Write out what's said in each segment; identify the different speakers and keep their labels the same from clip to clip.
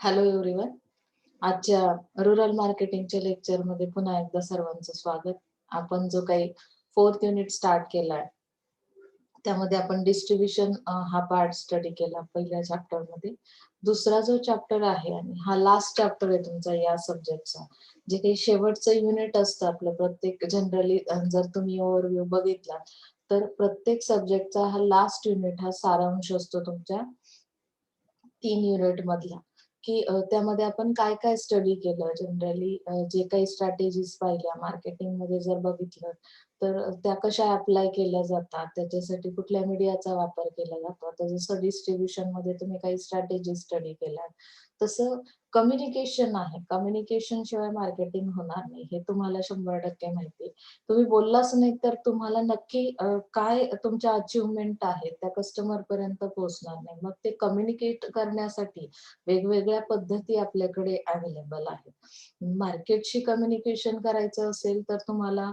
Speaker 1: Hello everyone. आजच्या rural मार्केटिंगच्या लेक्चरमध्ये पुन्हा एकदा सर्वांचं स्वागत. आपण जो काही 4th युनिट स्टार्ट केलाय त्यामध्ये आपण डिस्ट्रीब्युशन हा पार्ट स्टडी केला पहिल्या चॅप्टरमध्ये. दुसरा जो चॅप्टर आहे आणि हा लास्ट चॅप्टर आहे तुमचा या सब्जेक्टचा. जे काही शेवटचं युनिट असतं आपलं प्रत्येक जनरली जर तुम्ही ओव्हरव्ह्यू बघितला तर प्रत्येक सब्जेक्टचा हा लास्ट युनिट हा सारांश असतो तुमच्या 3 युनिट मधला. की त्यामध्ये आपण काय काय स्टडी केलं जनरली जे काही स्ट्रॅटेजीज पाहिल्या मार्केटिंगमध्ये जर बघितलं तर त्या कशा अप्लाय केल्या जातात, त्याच्यासाठी कुठल्या मीडियाचा वापर केला जातो. आता जसं डिस्ट्रीब्युशन मध्ये तुम्ही काही स्ट्रॅटेजी स्टडी केल्या, तसं कम्युनिकेशन आहे. कम्युनिकेशन शिवाय मार्केटिंग होणार नाही हे तुम्हाला 100% माहिती आहे. तुम्ही बोललाच नाही तर तुम्हाला नक्की काय तुमच्या अचीवमेंट आहेत त्या कस्टमर पर्यंत पोहोचणार नाही. मग ते कम्युनिकेट करण्यासाठी वेगवेगळ्या पद्धती आपल्याकडे अवेलेबल आहेत. मार्केटशी कम्युनिकेशन करायचं असेल तर तुम्हाला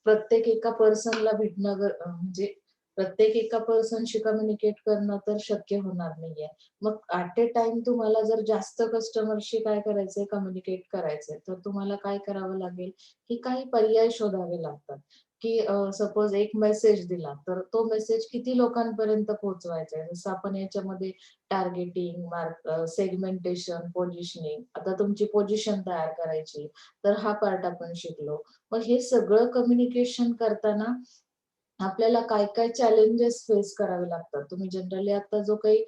Speaker 1: प्रत्येक एका पर्सनला भेटणं म्हणजे प्रत्येक एका पर्सनशी कम्युनिकेट करणं तर शक्य होणार नाहीये. मग ऍट ए टाइम तुम्हाला जर जास्त कस्टमरशी काय करायचंय, कम्युनिकेट करायचंय, तर तुम्हाला काय करावं लागेल, की काही पर्याय शोधावे लागतात. की सपोज एक मेसेज दिला तर तो मेसेज किती लोकांपर्यंत पोहोचवायचा आहे. जसं आपण याच्यामध्ये टार्गेटिंग, सेगमेंटेशन, पोझिशनिंग, आता तुमची पोझिशन तयार करायची, तर हा पार्ट आपण शिकलो. मग हे सगळं कम्युनिकेशन करताना आपल्याला काय काय चॅलेंजेस फेस करावे लागतात. तुम्ही जनरली आता जो काही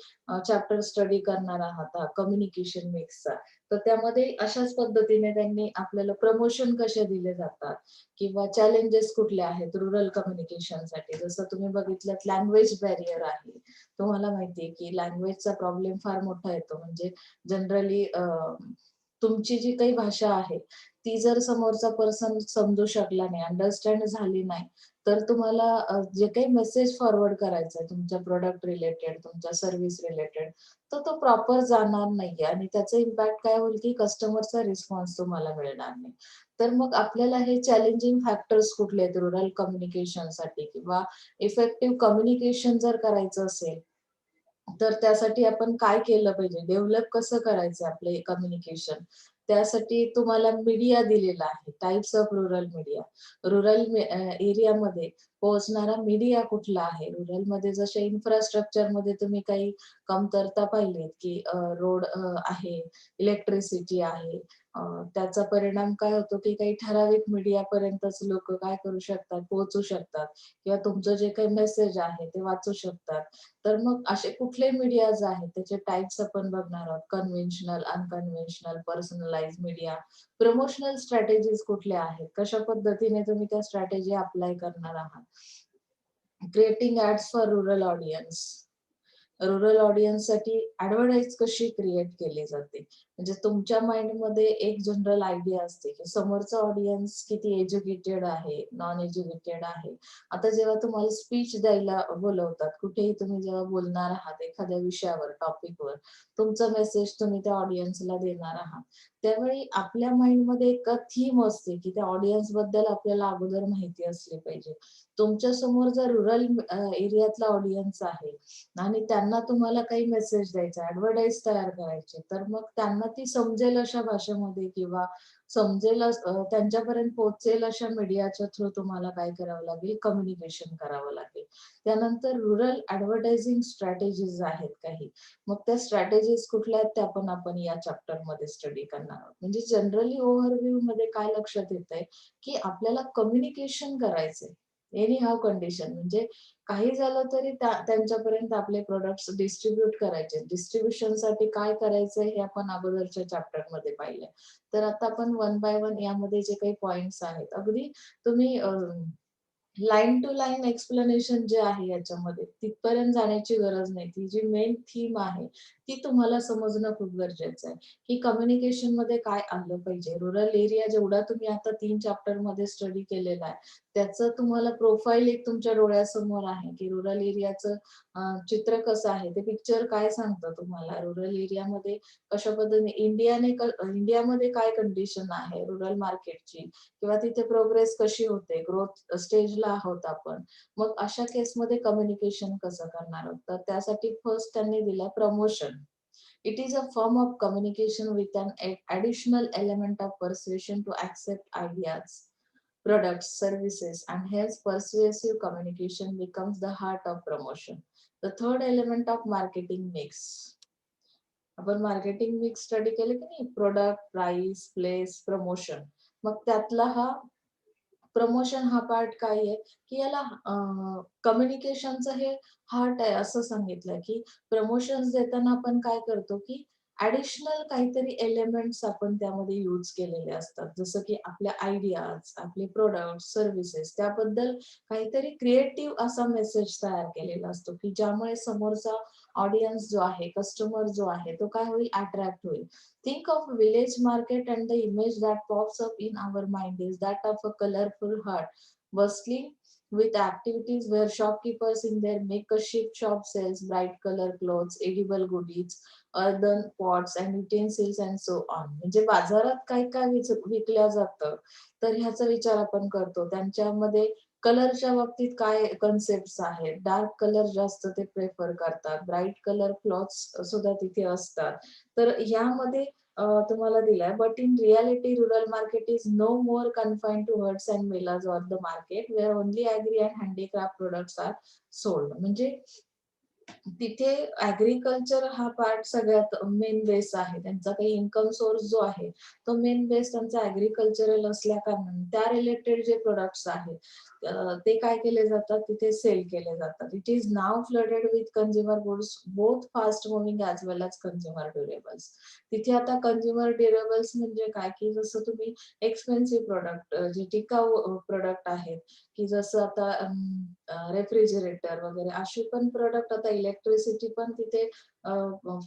Speaker 1: चॅप्टर स्टडी करणार आहात कम्युनिकेशन मिक्सचा, तर त्यामध्ये अशाच पद्धतीने त्यांनी आपल्याला प्रमोशन कसे दिले जातात किंवा चॅलेंजेस कुठले आहेत रूरल कम्युनिकेशनसाठी. जसं तुम्ही बघितलं लँग्वेज बॅरियर आहे. तुम्हाला माहितीये की लँग्वेजचा प्रॉब्लेम फार मोठा येतो. म्हणजे जनरली तुमची जी काही भाषा आहे ती जर समोरचा पर्सन समजू शकला नाही, अंडरस्टँड झाली नाही, तर तुम्हाला जे काही मेसेज फॉरवर्ड करायचा आहे तुमच्या प्रोडक्ट रिलेटेड, तुमच्या सर्व्हिस रिलेटेड, तर तो प्रॉपर जाणार नाहीये आणि त्याचा इम्पॅक्ट काय होईल की कस्टमरचा रिस्पॉन्स तुम्हाला मिळणार नाही. तर मग आपल्याला हे चॅलेंजिंग फॅक्टर्स कुठले आहेत रूरल कम्युनिकेशनसाठी किंवा इफेक्टिव्ह कम्युनिकेशन जर करायचं असेल, तर त्यासाठी आपण काय केलं पाहिजे, डेव्हलप कसं करायचं आपले कम्युनिकेशन. त्यासाठी तुम्हाला मीडिया दिलेला आहे, types of rural media. Rural एरियामध्ये पोहोचणारा मीडिया कुठला आहे. रूरलमध्ये जसे इन्फ्रास्ट्रक्चरमध्ये तुम्ही काही कमतरता पाहिलीत की रोड आहे, इलेक्ट्रिसिटी आहे. अ, त्याचा परिणाम काय होतो की काही ठराविक मीडियापर्यंतच लोक काय करू शकतात, पोहोचू शकतात किंवा तुमचं जे काही मेसेज आहे ते वाचू शकतात. तर मग असे कुठले मीडियाज आहेत त्याचे टाइप्स आपण बघणार आहोत. Conventional, unconventional, personalize media, promotional strategies कुठल्या आहेत, कशा पद्धतीने तुम्ही त्या स्ट्रॅटेजी अप्लाय करणार आहात. Creating ads for rural audience. Rural ऑडियन्ससाठी ऍडव्हर्टाईज कशी क्रिएट केली जाते. म्हणजे तुमच्या माइंडमध्ये एक जनरल आयडिया असते की समोरचा ऑडियन्स किती एज्युकेटेड आहे, नॉन एज्युकेटेड आहे. आता जेव्हा तुम्हाला स्पीच द्यायला बोलवतात, कुठेही तुम्ही जेव्हा बोलणार आहात एखाद्या विषयावर, टॉपिकवर, तुमचा मेसेज तुम्ही त्या ऑडियन्सला देणार आहात, त्यावेळी आपल्या माइंडमध्ये एक थीम असते की त्या ऑडियन्स बद्दल आपल्याला अगोदर माहिती असली पाहिजे. तुमच्या समोर जर रूरल एरियातला ऑडियन्स आहे आणि त्यांना तुम्हाला काही मेसेज द्यायचा, ऍडव्हर्टाईज तयार करायची, तर मग त्यांना ती समजेल अशा भाषेमध्ये किंवा समजेल त्यांच्यापर्यंत पोहोचेल अशा मीडियाच्या थ्रू तुम्हाला काय करावं लागेल, कम्युनिकेशन करावं लागेल. त्यानंतर रूरल ऍडव्हर्टायझिंग स्ट्रॅटेजीज आहेत काही. मग त्या स्ट्रॅटेजीज कुठल्या आहेत त्या पण आपण या चॅप्टर मध्ये स्टडी करणार आहोत. म्हणजे जनरली ओव्हरव्ह्यू मध्ये काय लक्षात येत आहे की आपल्याला कम्युनिकेशन करायचंय एनी हाव कंडिशन. म्हणजे काही झालं तरी त्यांच्यापर्यंत आपले प्रोडक्ट्स डिस्ट्रीब्यूट करायचे. डिस्ट्रीब्युशनसाठी काय करायचंय हे आपण अगोदरच्या चॅप्टर मध्ये पाहिलंय. तर आता आपण वन बाय वन यामध्ये जे काही पॉइंट्स आहेत, अगदी तुम्ही लाईन टू लाईन एक्सप्लेनेशन जे आहे याच्यामध्ये तिथपर्यंत जाण्याची गरज नाही. ती जी मेन थीम आहे ती तुम्हाला समजणं खूप गरजेचं आहे की कम्युनिकेशन मध्ये काय आलं पाहिजे. रूरल एरिया जेवढा तुम्ही आता 3 चॅप्टर मध्ये स्टडी केलेला आहे त्याचं तुम्हाला प्रोफाईल एक तुमच्या डोळ्यासमोर आहे की रूरल एरियाचं चित्र कसं आहे, ते पिक्चर काय सांगतं तुम्हाला. रूरल एरियामध्ये कशा पद्धतीने इंडियामध्ये काय कंडिशन आहे रूरल मार्केटची किंवा तिथे प्रोग्रेस कशी होते, ग्रोथ स्टेजला आहोत आपण. मग अशा केसमध्ये कम्युनिकेशन कसं करणार आहोत, तर त्यासाठी फर्स्ट त्यांनी दिलं promotion. It is a form of communication with an additional element of persuasion to accept ideas, products, services, and hence persuasive communication becomes the heart of promotion. The third element of marketing mix. आपण marketing mix study केले की नाही, product, price, place, promotion. मग त्यातला हा promotion हा part काय आहे, की याला कम्युनिकेशनचं हे हार्ट आहे असं सांगितलं, की प्रमोशन्स देताना आपण काय करतो, की ॲडिशनल काहीतरी एलिमेंट्स आपण त्यामध्ये यूज केलेले असतात. जसं की आपल्या आयडियाज, आपले प्रॉडक्ट, सर्व्हिसेस त्याबद्दल काहीतरी क्रिएटिव्ह असा मेसेज तयार केलेला असतो, की ज्यामुळे समोरचा ऑडियन्स जो आहे, कस्टमर जो आहे, तो काय होईल, अट्रॅक्ट होईल. Think of village market and the image that pops up in our mind is that of a colorful heart bustling with activities where shopkeepers in their makeshift shop sells bright color clothes, edible goodies, earthen pots and utensils and so on. म्हणजे बाजारात काय काय विकल्या जातं, तर ह्याचा विचार आपण करतो. त्यांच्यामध्ये कलरच्या बाबतीत काय कन्सेप्ट आहेत. डार्क कलर जास्त ते प्रेफर करतात. ब्राईट कलर क्लॉथ्स सुद्धा तिथे असतात. तर ह्यामध्ये तुम्हाला दिलाय, but in reality rural market is no more confined to haats and villages or the market where only agri and handicraft products are sold. म्हणजे तिथे ऍग्रीकल्चर हा पार्ट सगळ्यात मेन बेस आहे. त्यांचा काही इन्कम सोर्स जो आहे तो मेन बेस त्यांचा ऍग्रीकल्चरल असल्या कारणाने त्या रिलेटेड जे प्रोडक्ट्स आहेत ते काय केले जातात, तिथे सेल केले जातात. It is now flooded with consumer goods both fast moving as well as consumer durables. तिथे आता कंझ्युमर ड्युरेबल्स म्हणजे काय, की जसं तुम्ही एक्सपेन्सिव्ह प्रोडक्ट जे टिकाऊ प्रोडक्ट आहेत, की जसं आता रेफ्रिजरेटर वगैरे असे पण प्रोडक्ट, आता इलेक्ट्रिसिटी पण तिथे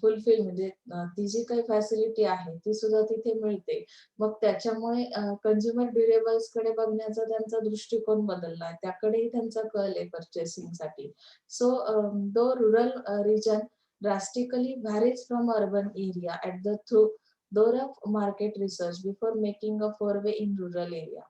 Speaker 1: फुलफिल म्हणजे ती जी काही फॅसिलिटी आहे ती सुद्धा तिथे मिळते. मग त्याच्यामुळे कंझ्युमर ड्युरेबल्स कडे बघण्याचा त्यांचा दृष्टिकोन बदललाय. त्याकडेही त्यांचा कल आहे पर्चेसिंगसाठी. So the rural region drastically varies from urban area at the door of market research before making a foray in rural area.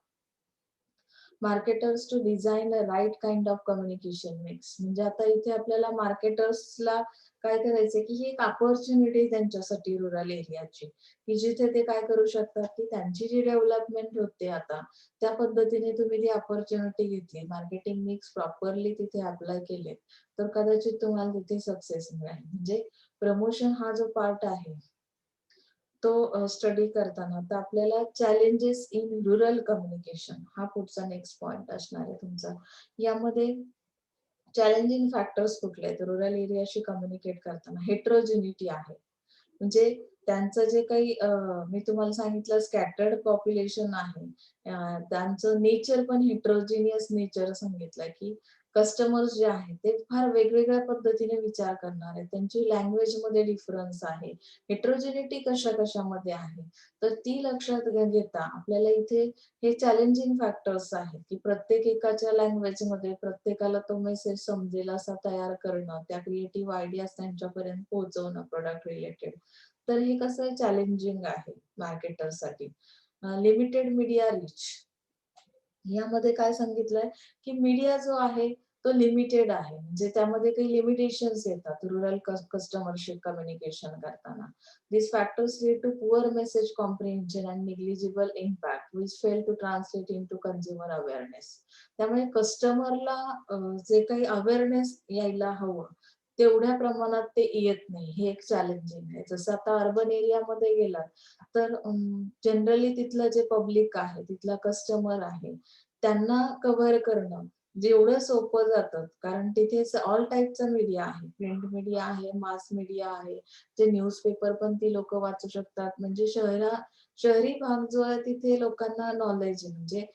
Speaker 1: Marketers to design a right kind of communication mix. म्हणजे आता इथे आपल्याला मार्केटर्सला काय करायचंय, की ही एक opportunity त्यांच्यासाठी rural एरियाची, की जिथे ते काय करू शकतात, की त्यांची जी डेव्हलपमेंट होते आता त्या पद्धतीने तुम्ही ती अपॉर्च्युनिटी घेतली, मार्केटिंग मिक्स प्रॉपरली तिथे अप्लाय केले, तर कदाचित तुम्हाला तिथे सक्सेस मिळेल. म्हणजे प्रमोशन हा जो पार्ट आहे तो स्टडी करताना तर आपल्याला चॅलेंजेस इन रुरल कम्युनिकेशन हा पुढचा नेक्स्ट पॉइंट असणार आहे तुमचा. यामध्ये चॅलेंजिंग फॅक्टर्स कुठले आहेत रुरल एरियाशी कम्युनिकेट करताना? हेट्रोजिनिटी आहे. म्हणजे त्यांचं जे काही मी तुम्हाला सांगितलं स्कॅटर्ड पॉप्युलेशन आहे, त्यांचं नेचर पण हेट्रोजिनियस नेचर सांगितलंय, की कस्टमर्स जे आहेत ते फार वेगवेगळ्या पद्धतीने विचार करणार आहेत. त्यांची लँग्वेज मध्ये डिफरन्स आहे. हेट्रोजिनिटी कशामध्ये आहे, तर ती लक्षात घेता आपल्याला इथे हे चॅलेंजिंग फॅक्टर्स आहेत, की प्रत्येक एकाच्या लँग्वेज मध्ये प्रत्येकाला तो मेसेज समजेल असा तयार करणं, त्या क्रिएटिव्ह आयडियाज त्यांच्यापर्यंत पोहोचवणं प्रोडक्ट रिलेटेड. तर हे कसं चॅलेंजिंग आहे मार्केटरसाठी. Limited media rich. यामध्ये काय सांगितलंय, की मीडिया जो आहे तो लिमिटेड आहे. म्हणजे त्यामध्ये काही लिमिटेशन्स येतात रुरल कस्टमरशी कम्युनिकेशन करताना. These factors lead to poor message comprehension and negligible impact which fail to translate into consumer awareness. त्यामुळे कस्टमरला जे काही अवेअरनेस यायला हवं तेवढ्या प्रमाणात ते येत नाही. हे एक चॅलेंजिंग आहे. जसं आता अर्बन एरियामध्ये गेलात तर जनरली तिथलं जे पब्लिक आहे, तिथला कस्टमर आहे, त्यांना कव्हर करणं जेवढं सोपं जातं, कारण तिथे ऑल टाइपचा मीडिया आहे. प्रिंट मीडिया आहे, मास मीडिया आहे, जे न्यूजपेपर पण ती लोकं वाचू शकतात. म्हणजे शहरी भाग जो आहे तिथे लोकांना नॉलेज आहे. म्हणजे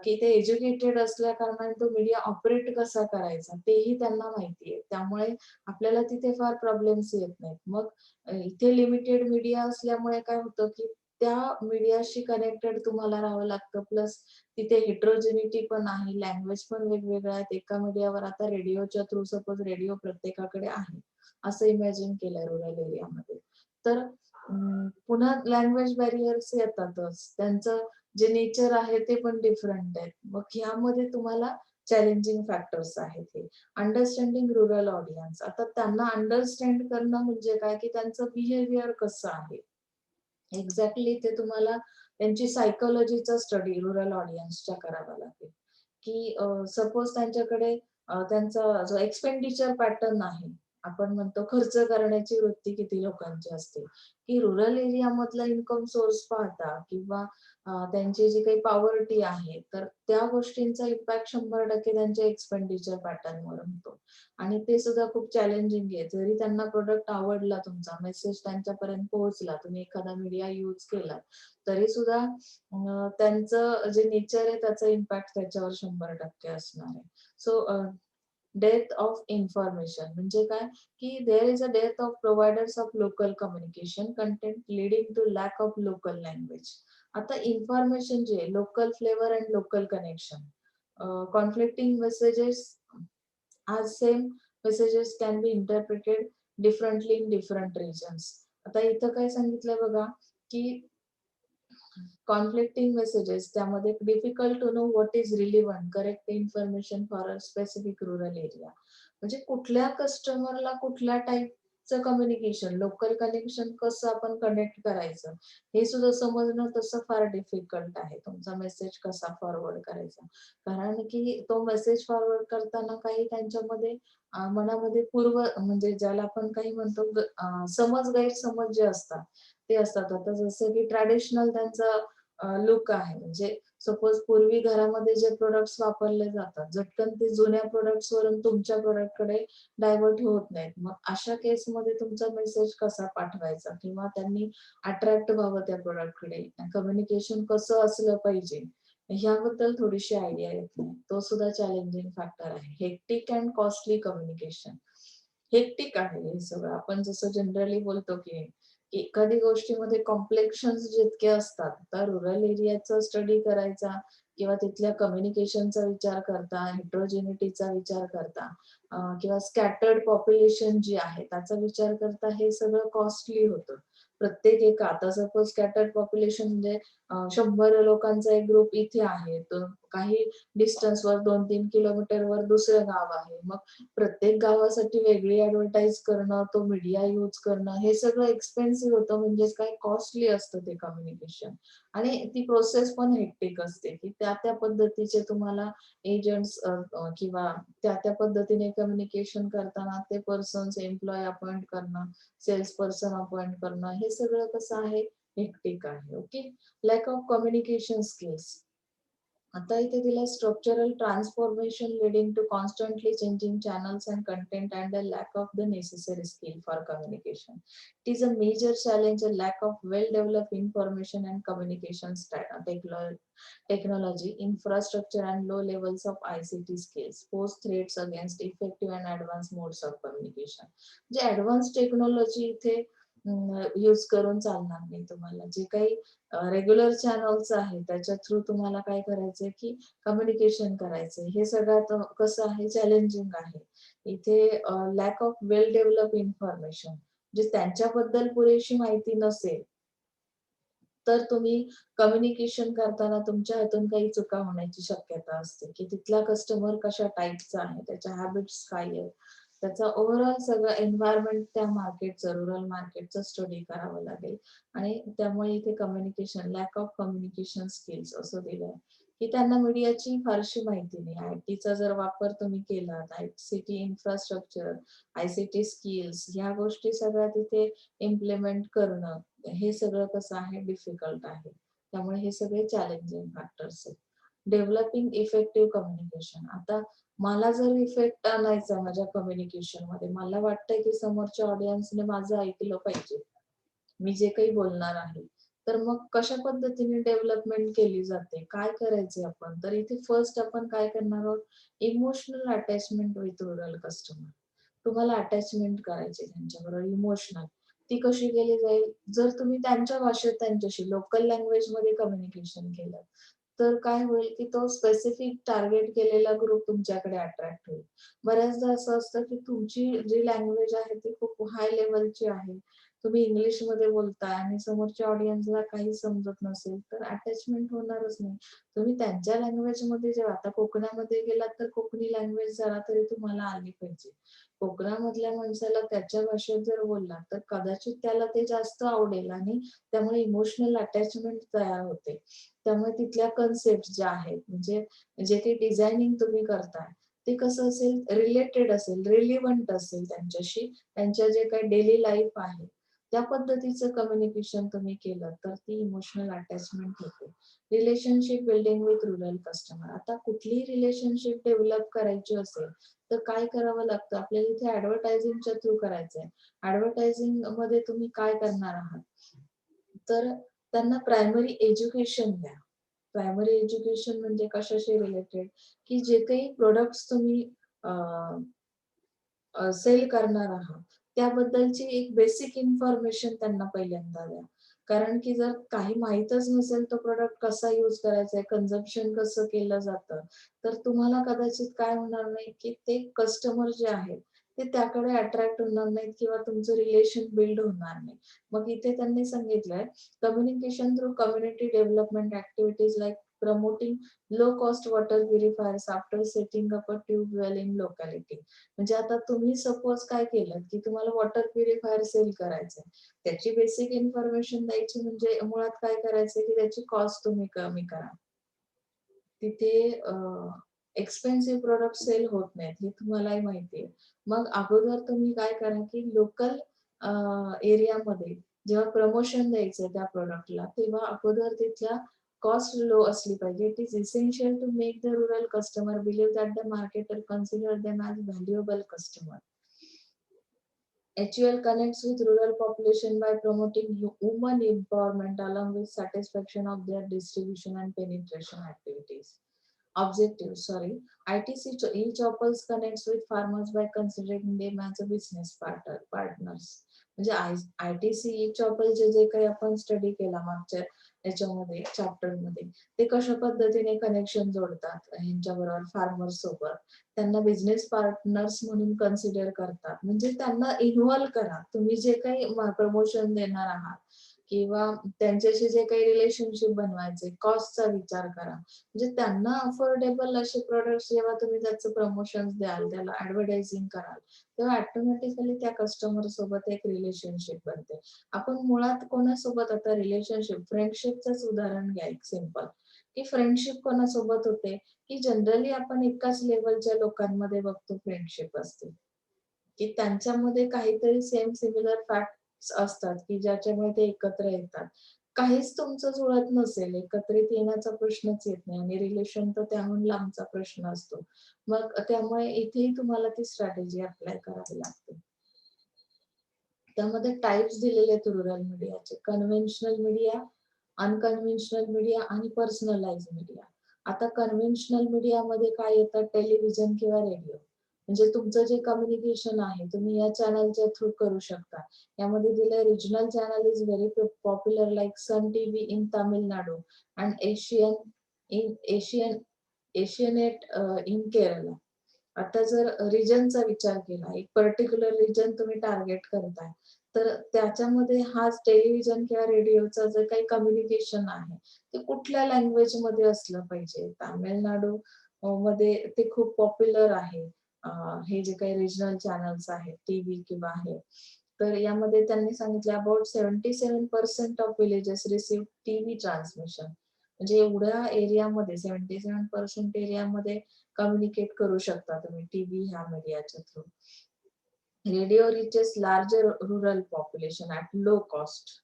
Speaker 1: की ते एज्युकेटेड असल्या कारणाने तो मीडिया ऑपरेट कसा करायचा तेही त्यांना माहिती आहे. त्यामुळे आपल्याला तिथे फार प्रॉब्लेम्स येत नाहीत. मग इथे लिमिटेड मीडिया असल्यामुळे काय होतं, की त्या मीडियाशी कनेक्टेड तुम्हाला राहावं लागतं. प्लस तिथे हेट्रोजेनिटी पण आहे, लँग्वेज पण वेगवेगळ्या आहेत. एका मीडियावर आता रेडिओच्या थ्रू सपोज रेडिओ प्रत्येकाकडे आहे, असं इमॅजिन केलंय रुरल एरियामध्ये. तर पुन्हा लँग्वेज बॅरियर्स येतातच. त्यांचं जे नेचर आहे ते पण डिफरंट आहे. मग ह्यामध्ये तुम्हाला चॅलेंजिंग फॅक्टर्स आहेत हे. Understanding rural audience. आता त्यांना अंडरस्टँड करणं म्हणजे काय, की त्यांचं बिहेवियर कसं आहे. एक्झॅक्टली ते तुम्हाला त्यांची सायकॉलॉजीचा स्टडी रुरल ऑडियन्सच्या करावा लागेल, की सपोज त्यांच्याकडे त्यांचा जो एक्सपेंडिचर पॅटर्न आहे, आपण म्हणतो खर्च करण्याची वृत्ती किती लोकांची असते, की रुरल एरियामधला इन्कम सोर्स पाहता किंवा त्यांची जी काही पॉवर्टी आहे, तर त्या गोष्टींचा इम्पॅक्ट 100% त्यांच्या एक्सपेंडिचर पॅटर्नवर होतो. आणि ते सुद्धा खूप चॅलेंजिंग आहे. जरी त्यांना प्रोडक्ट आवडला, तुमचा मेसेज त्यांच्यापर्यंत पोहोचला, तुम्ही एखादा मीडिया यूज केला, तरी सुद्धा त्यांचं जे नेचर आहे त्याचा इम्पॅक्ट त्याच्यावर 100% असणार आहे. सो डेथ ऑफ इन्फॉर्मेशन म्हणजे काय, की there is a death of providers of local communication content leading to lack of local language. आता इन्फॉर्मेशन जे आहे, local flavour and local connection, conflicting messages as same messages can be interpreted differently in different regions. आता इथं काय सांगितलंय बघा, की conflicting messages त्यामध्ये difficult to know what is relevant correct information for a specific rural area. म्हणजे कुठल्या कस्टमरला कुठल्या टाईपचं कम्युनिकेशन, लोकल कनेक्शन कसं आपण कनेक्ट करायचं, हे सुद्धा समजणं तसं फार डिफिकल्ट आहे. तुमचा मेसेज कसा फॉरवर्ड करायचा. कारण की तो मेसेज फॉरवर्ड करताना काही त्यांच्यामध्ये मनामध्ये पूर्व म्हणजे ज्याला आपण काही म्हणतो समज गैरसमज जे असतात ते असतात. आता जसं की ट्रॅडिशनल त्यांचा लूक आहे. म्हणजे सपोज पूर्वी घरामध्ये जे प्रॉडक्ट्स वापरले जातात, झटकन ते जुन्या प्रॉडक्ट्स वरून तुमच्या प्रॉडक्टकडे डायव्हर्ट होत नाहीत. मग अशा केसमध्ये तुमचा मेसेज कसा पाठवायचा किंवा त्यांनी अट्रॅक्ट व्हावं त्या प्रॉडक्टकडे, कम्युनिकेशन कसं असलं पाहिजे, ह्याबद्दल थोडीशी आयडिया येत नाही. तो सुद्धा चॅलेंजिंग फॅक्टर आहे. Hectic and costly communication. Hectic आहे हे सगळं. आपण जसं जनरली बोलतो, की एखादी गोष्टीमध्ये कॉम्प्लेक्शन्स जितके असतात, तर रुरल एरियाचा स्टडी करायचा किंवा तिथल्या कम्युनिकेशनचा विचार करता, हेट्रोजेनिटीचा विचार करता किंवा स्कॅटर्ड पॉप्युलेशन जी आहे त्याचा विचार करता हे सगळं कॉस्टली होतं. प्रत्येक एका आता सपोज स्कॅटर्ड पॉप्युलेशन म्हणजे 100 लोकांचा एक ग्रुप इथे आहे, तर काही डिस्टन्सवर 2-3 किलोमीटरवर दुसरं गाव आहे. मग प्रत्येक गावासाठी वेगळी ऍडव्हर्टाइज करणं, तो मीडिया यूज करणं, हे सगळं एक्सपेन्सिव्ह होतं. म्हणजेच काय कॉस्टली असतं ते कम्युनिकेशन आणि ती प्रोसेस पण हेक्टिक असते, की त्या पद्धतीचे तुम्हाला एजंट्स किंवा त्या पद्धतीने कम्युनिकेशन करताना ते पर्सन्स एम्प्लॉय अपॉइंट करणं, सेल्स पर्सन अपॉइंट करणं, हे सगळं कसं आहे, हेक्टिक आहे. Okay. Lack of communication skills. आता इथे दिलंय structural transformation leading to constantly changing channels and content and a lack of the necessary skill for communication. It is a major challenge, a lack of well develop information and communication technology, infrastructure, and low levels of ICT skills pose threats against effective and advanced modes of communication. जे advance technology इथे use करून चालणार नाही तुम्हाला. जे काही regular channels आहेत त्याच्या थ्रू तुम्हाला काय करायचंय, की कम्युनिकेशन करायचंय. हे सगळ्यात कसं आहे, चॅलेंजिंग आहे. इथे lakh of well develop information, जे त्यांच्याबद्दल पुरेशी माहिती नसेल, तर तुम्ही कम्युनिकेशन करताना तुमच्या हातून काही चुका होण्याची शक्यता असते, की तिथला कस्टमर कशा टाइपचा आहे, त्याच्या हॅबिट्स काय आहेत, त्याचा ओव्हरऑल सगळं एन्व्हायरमेंट त्या मार्केटचं, रुरल मार्केटचं स्टडी करावं लागेल. आणि त्यामुळे इथे communication, lakh of communication skills असं दिलंय, की त्यांना मीडियाची फारशी माहिती नाही. आयटीचा जर वापर तुम्ही केला, आयसीटी इन्फ्रास्ट्रक्चर, आयसीटी स्किल्स ह्या गोष्टी सगळ्या तिथे इम्प्लिमेंट करणं, हे सगळं कसं आहे, डिफिकल्ट आहे. त्यामुळे हे सगळे चॅलेंजिंग फॅक्टर्स आहेत. Developing effective communication. आता मला जर इफेक्ट आणायचा माझ्या कम्युनिकेशन मध्ये, मला वाटतंय की समोरच्या ऑडियन्सने माझं ऐकलं पाहिजे, मी जे काही बोलणार आहे. तर मग कशा पद्धतीने डेव्हलपमेंट केली जाते, काय करायचे आपण, तर इथे फर्स्ट आपण काय करणार आहोत, emotional attachment with rural customer. तुम्हाला अटॅचमेंट करायची त्यांच्याबरोबर इमोशनल. ती कशी केली जाईल, जर तुम्ही त्यांच्या भाषेत त्यांच्याशी लोकल लँग्वेज मध्ये कम्युनिकेशन केलं, तर काय होईल, की तो स्पेसिफिक टार्गेट केलेला ग्रुप तुमच्याकडे अट्रॅक्ट होईल. बऱ्याचदा असं असतं, की तुमची जी लँग्वेज आहे ती खूप हाय लेवलची आहे. तुम्ही इंग्लिशमध्ये बोलताय आणि समोरच्या ऑडियन्सला काही समजत नसेल तर अटॅचमेंट होणारच नाही. तुम्ही त्यांच्या लँग्वेजमध्ये जेव्हा आता कोकणामध्ये गेलात तर कोकणी लँग्वेज जरा तरी तुम्हाला आली पाहिजे. कोकणामधल्या माणसाला त्याच्या भाषेत जर बोललात तर कदाचित त्याला ते जास्त आवडेल आणि त्यामुळे इमोशनल अटॅचमेंट तयार होते. त्यामुळे तिथल्या कन्सेप्ट ज्या आहेत म्हणजे जे काही डिझायनिंग तुम्ही करताय ते कसं असेल रिलेटेड असेल, रिलिव्हंट असेल त्यांच्याशी, त्यांच्या जे काही डेली लाईफ आहे त्या पद्धतीचं कम्युनिकेशन तुम्ही केलं तर ती इमोशनल अटॅचमेंट होते. Relationship building with rural customer. आता कुठलीही रिलेशनशिप डेव्हलप करायची असेल तर काय करावं लागतं आपल्याला इथे ऍडव्हर्टायझिंगच्या थ्रू करायचंय. ऍडव्हर्टायझिंग मध्ये तुम्ही काय करणार आहात तर त्यांना प्रायमरी एज्युकेशन द्या. प्रायमरी एज्युकेशन म्हणजे कशाशी रिलेटेड की जे काही प्रोडक्ट्स तुम्ही सेल करणार आहात त्याबद्दलची एक बेसिक इन्फॉर्मेशन त्यांना पहिल्यांदा द्या. कारण की जर काही माहीतच नसेल तो प्रोडक्ट कसा यूज करायचा आहे, कन्झम्पशन कसं केलं जातं, तर तुम्हाला कदाचित काय होणार नाही की ते कस्टमर जे आहेत ते त्याकडे अट्रॅक्ट होणार नाहीत किंवा तुमचं रिलेशन बिल्ड होणार नाही. मग इथे त्यांनी सांगितलंय communication through community development activities like promoting low cost water purifiers after setting up a tubewell in locality. म्हणजे आता तुम्ही सपोज काय केलं की तुम्हाला वॉटर प्युरिफायर सेल करायचंय. त्याची बेसिक इन्फॉर्मेशन द्यायची म्हणजे मुळात काय करायचंय की त्याची कॉस्ट तुम्ही कमी करा. तिथे एक्सपेन्सिव्ह प्रोडक्ट सेल होत नाहीत हे तुम्हालाही माहितीये. मग अगोदर तुम्ही काय करा की लोकल एरियामध्ये जेव्हा प्रमोशन द्यायचंय त्या प्रोडक्टला तेव्हा अगोदर तिथल्या कॉस्ट लो असली पाहिजे. It is essential to make the rural customer believe that the marketer consider them as valuable customer. HUL connects with rural population by promoting women empowerment along with satisfaction of their distribution and penetration activities. Objectives, sorry. ITC e-choppers connects with farmers by considering them as a business partners. म्हणजे ITC e-chopper जे काही आपण study केला मागच्या याच्यामध्ये chapter मध्ये ते कशा पद्धतीने कनेक्शन जोडतात यांच्याबरोबर फार्मर सोबत त्यांना बिझनेस पार्टनर्स म्हणून कन्सिडर करतात. म्हणजे त्यांना इन्व्हॉल्व करा. तुम्ही जे काही प्रमोशन देणार आहात किंवा त्यांच्याशी जे काही रिलेशनशिप बनवायचे, कॉस्टचा विचार करा. म्हणजे त्यांना अफोर्डेबल असे प्रोडक्ट्स जेव्हा तुम्ही त्याचं प्रमोशन द्याल, त्याला ऍडव्हर्टायझिंग कराल, तेव्हा ऑटोमॅटिकली त्या कस्टमर सोबत एक रिलेशनशिप बनते. आपण मुळात कोणासोबत आता रिलेशनशिप, फ्रेंडशिपचंच उदाहरण घ्या एक सिंपल, की फ्रेंडशिप कोणासोबत होते? की जनरली आपण एकाच लेवलच्या लोकांमध्ये बघतो फ्रेंडशिप असते. की त्यांच्यामध्ये काहीतरी सेम सिमिलर फॅक्ट्स असतात की ज्याच्यामुळे ते एकत्र येतात. काहीच तुमचं जुळत नसेल, एकत्रित येण्याचा प्रश्नच येत नाही आणि रिलेशन तर त्याहून लांबचा प्रश्न असतो. मग त्यामुळे इथेही तुम्हाला ती स्ट्रॅटेजी अप्लाय करावी लागते. त्यामध्ये टाइप्स दिलेले आहेत रुरल मीडियाचे. कन्व्हेन्शनल मीडिया, अनकन्व्हेन्शनल मीडिया आणि पर्सनलाइज मीडिया. आता कन्व्हेन्शनल मीडियामध्ये काय येतं टेलिव्हिजन किंवा रेडिओ. म्हणजे तुमचं जे कम्युनिकेशन आहे तुम्ही या चॅनलच्या थ्रू करू शकता. यामध्ये दिलंय regional channel is very popular like Sun TV in Tamil Nadu and Asian Asianet in Kerala. आता जर रिजनचा विचार केला, एक पर्टिक्युलर रिजन तुम्ही टार्गेट करताय, तर त्याच्यामध्ये हाच टेलिव्हिजन किंवा रेडिओचं जे काही कम्युनिकेशन आहे, ते कुठल्या लँग्वेजमध्ये असलं पाहिजे. तामिळनाडू मध्ये ते खूप पॉप्युलर आहे. हे जे काही रिजनल चॅनल्स आहेत, टीव्ही किंवा आहे. तर यामध्ये त्यांनी सांगितलं about 77% of villages receive TV transmission. म्हणजे एवढ्या एरियामध्ये 77% एरियामध्ये कम्युनिकेट करू शकता तुम्ही टीव्ही ह्या मीडियाच्या थ्रू. Radio reaches larger rural population at low cost.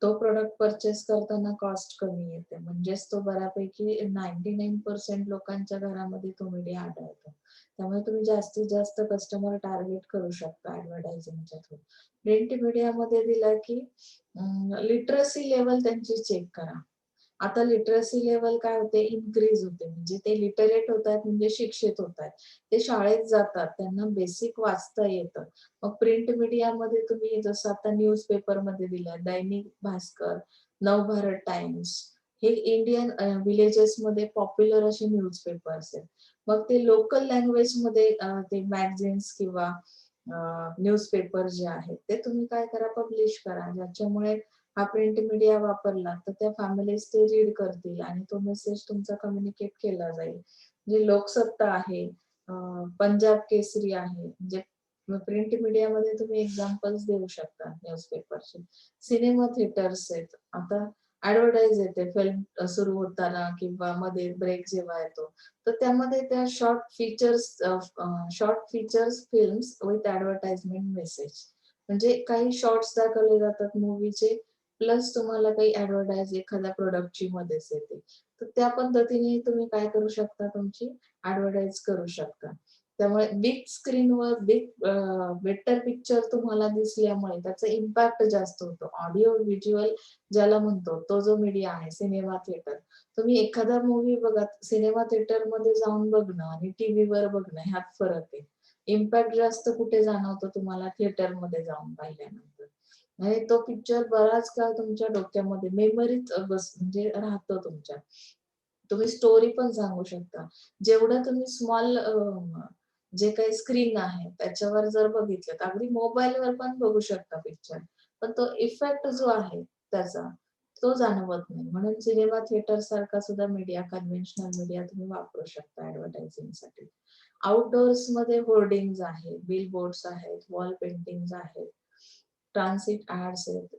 Speaker 1: तो प्रोडक्ट परचेस करताना कॉस्ट कमी येते. म्हणजेच तो बऱ्यापैकी 99% लोकांच्या घरामध्ये तो मीडिया आढळतो. त्यामुळे तुम्ही जास्तीत जास्त कस्टमर टार्गेट करू शकता ऍडव्हर्टायझिंगच्या थ्रू. प्रिंट मीडियामध्ये दिलं की लिटरसी लेवल त्यांची चेक करा. आता लिटरसी लेवल काय होते इन्क्रीज होते. म्हणजे ते लिटरेट होत आहेत म्हणजे शिक्षित होत आहेत. ते शाळेत जातात, त्यांना बेसिक वाचता येतं. मग प्रिंट मीडियामध्ये तुम्ही जसं आता न्यूजपेपर मध्ये दिलं दैनिक भास्कर, नवभारत टाइम्स, हे इंडियन विलेजेस मध्ये पॉप्युलर असे न्यूजपेपर्स आहेत. मग ते लोकल लँग्वेज मध्ये ते मॅगझिन्स किंवा न्यूजपेपर जे आहेत ते तुम्ही काय करा, पब्लिश करा, ज्याच्यामुळे हा प्रिंट मीडिया वापरला तर त्या फॅमिलीज ते रीड करतील आणि तो मेसेज तुमचा कम्युनिकेट केला जाईल. जे लोकसत्ता आहे, पंजाब केसरी आहे, म्हणजे प्रिंट मीडियामध्ये तुम्ही एक्झाम्पल्स देऊ शकता न्यूजपेपरचे. सिनेमा थिएटर्स आहेत, आता ऍडव्हर्टाईज येते फिल्म सुरू होताना किंवा मध्ये ब्रेक जेव्हा येतो, तर त्यामध्ये त्या short features films with advertisement message, म्हणजे काही शॉर्ट्स दाखवले जातात मूवीचे, प्लस तुम्हाला काही ऍडव्हर्टाईज एखाद्या प्रोडक्टची मध्येच येते. तर त्या पद्धतीने तुम्ही काय करू शकता, तुमची ऍडव्हर्टाईज करू शकता. त्यामुळे बिग स्क्रीनवर बेटर पिक्चर तुम्हाला दिसल्यामुळे त्याचा इम्पॅक्ट जास्त होतो. ऑडिओ व्हिज्युअल ज्याला म्हणतो, तो जो मीडिया आहे सिनेमा थिएटर, तुम्ही एखादा मूव्ही बघा, सिनेमा थिएटर मध्ये जाऊन बघणं आणि टीव्हीवर बघणं ह्यात फरक आहे. इम्पॅक्ट जास्त कुठे जाणवतो तुम्हाला, थिएटर मध्ये जाऊन पाहिल्यानंतर. आणि तो पिक्चर बराच काळ तुमच्या डोक्यामध्ये मेमरीत म्हणजे राहतो तुमच्या. तुम्ही स्टोरी पण सांगू शकता. जेवढं तुम्ही स्मॉल जे काही स्क्रीन आहे त्याच्यावर जर बघितलं, तर अगदी मोबाईलवर पण बघू शकता पिक्चर. पण तो इफेक्ट जो आहे त्याचा, तो जाणवत नाही. म्हणून सिनेमा थिएटर सारखा सुद्धा मीडिया, कन्व्हेन्शनल मीडिया तुम्ही वापरू शकता ऍडव्हर्टायझिंगसाठी. आउटडोअर्स मध्ये होर्डिंग्ज आहेत, बिल बोर्ड्स आहेत, वॉल पेंटिंग्स आहेत, ट्रान्सिट ऍड्स आहेत.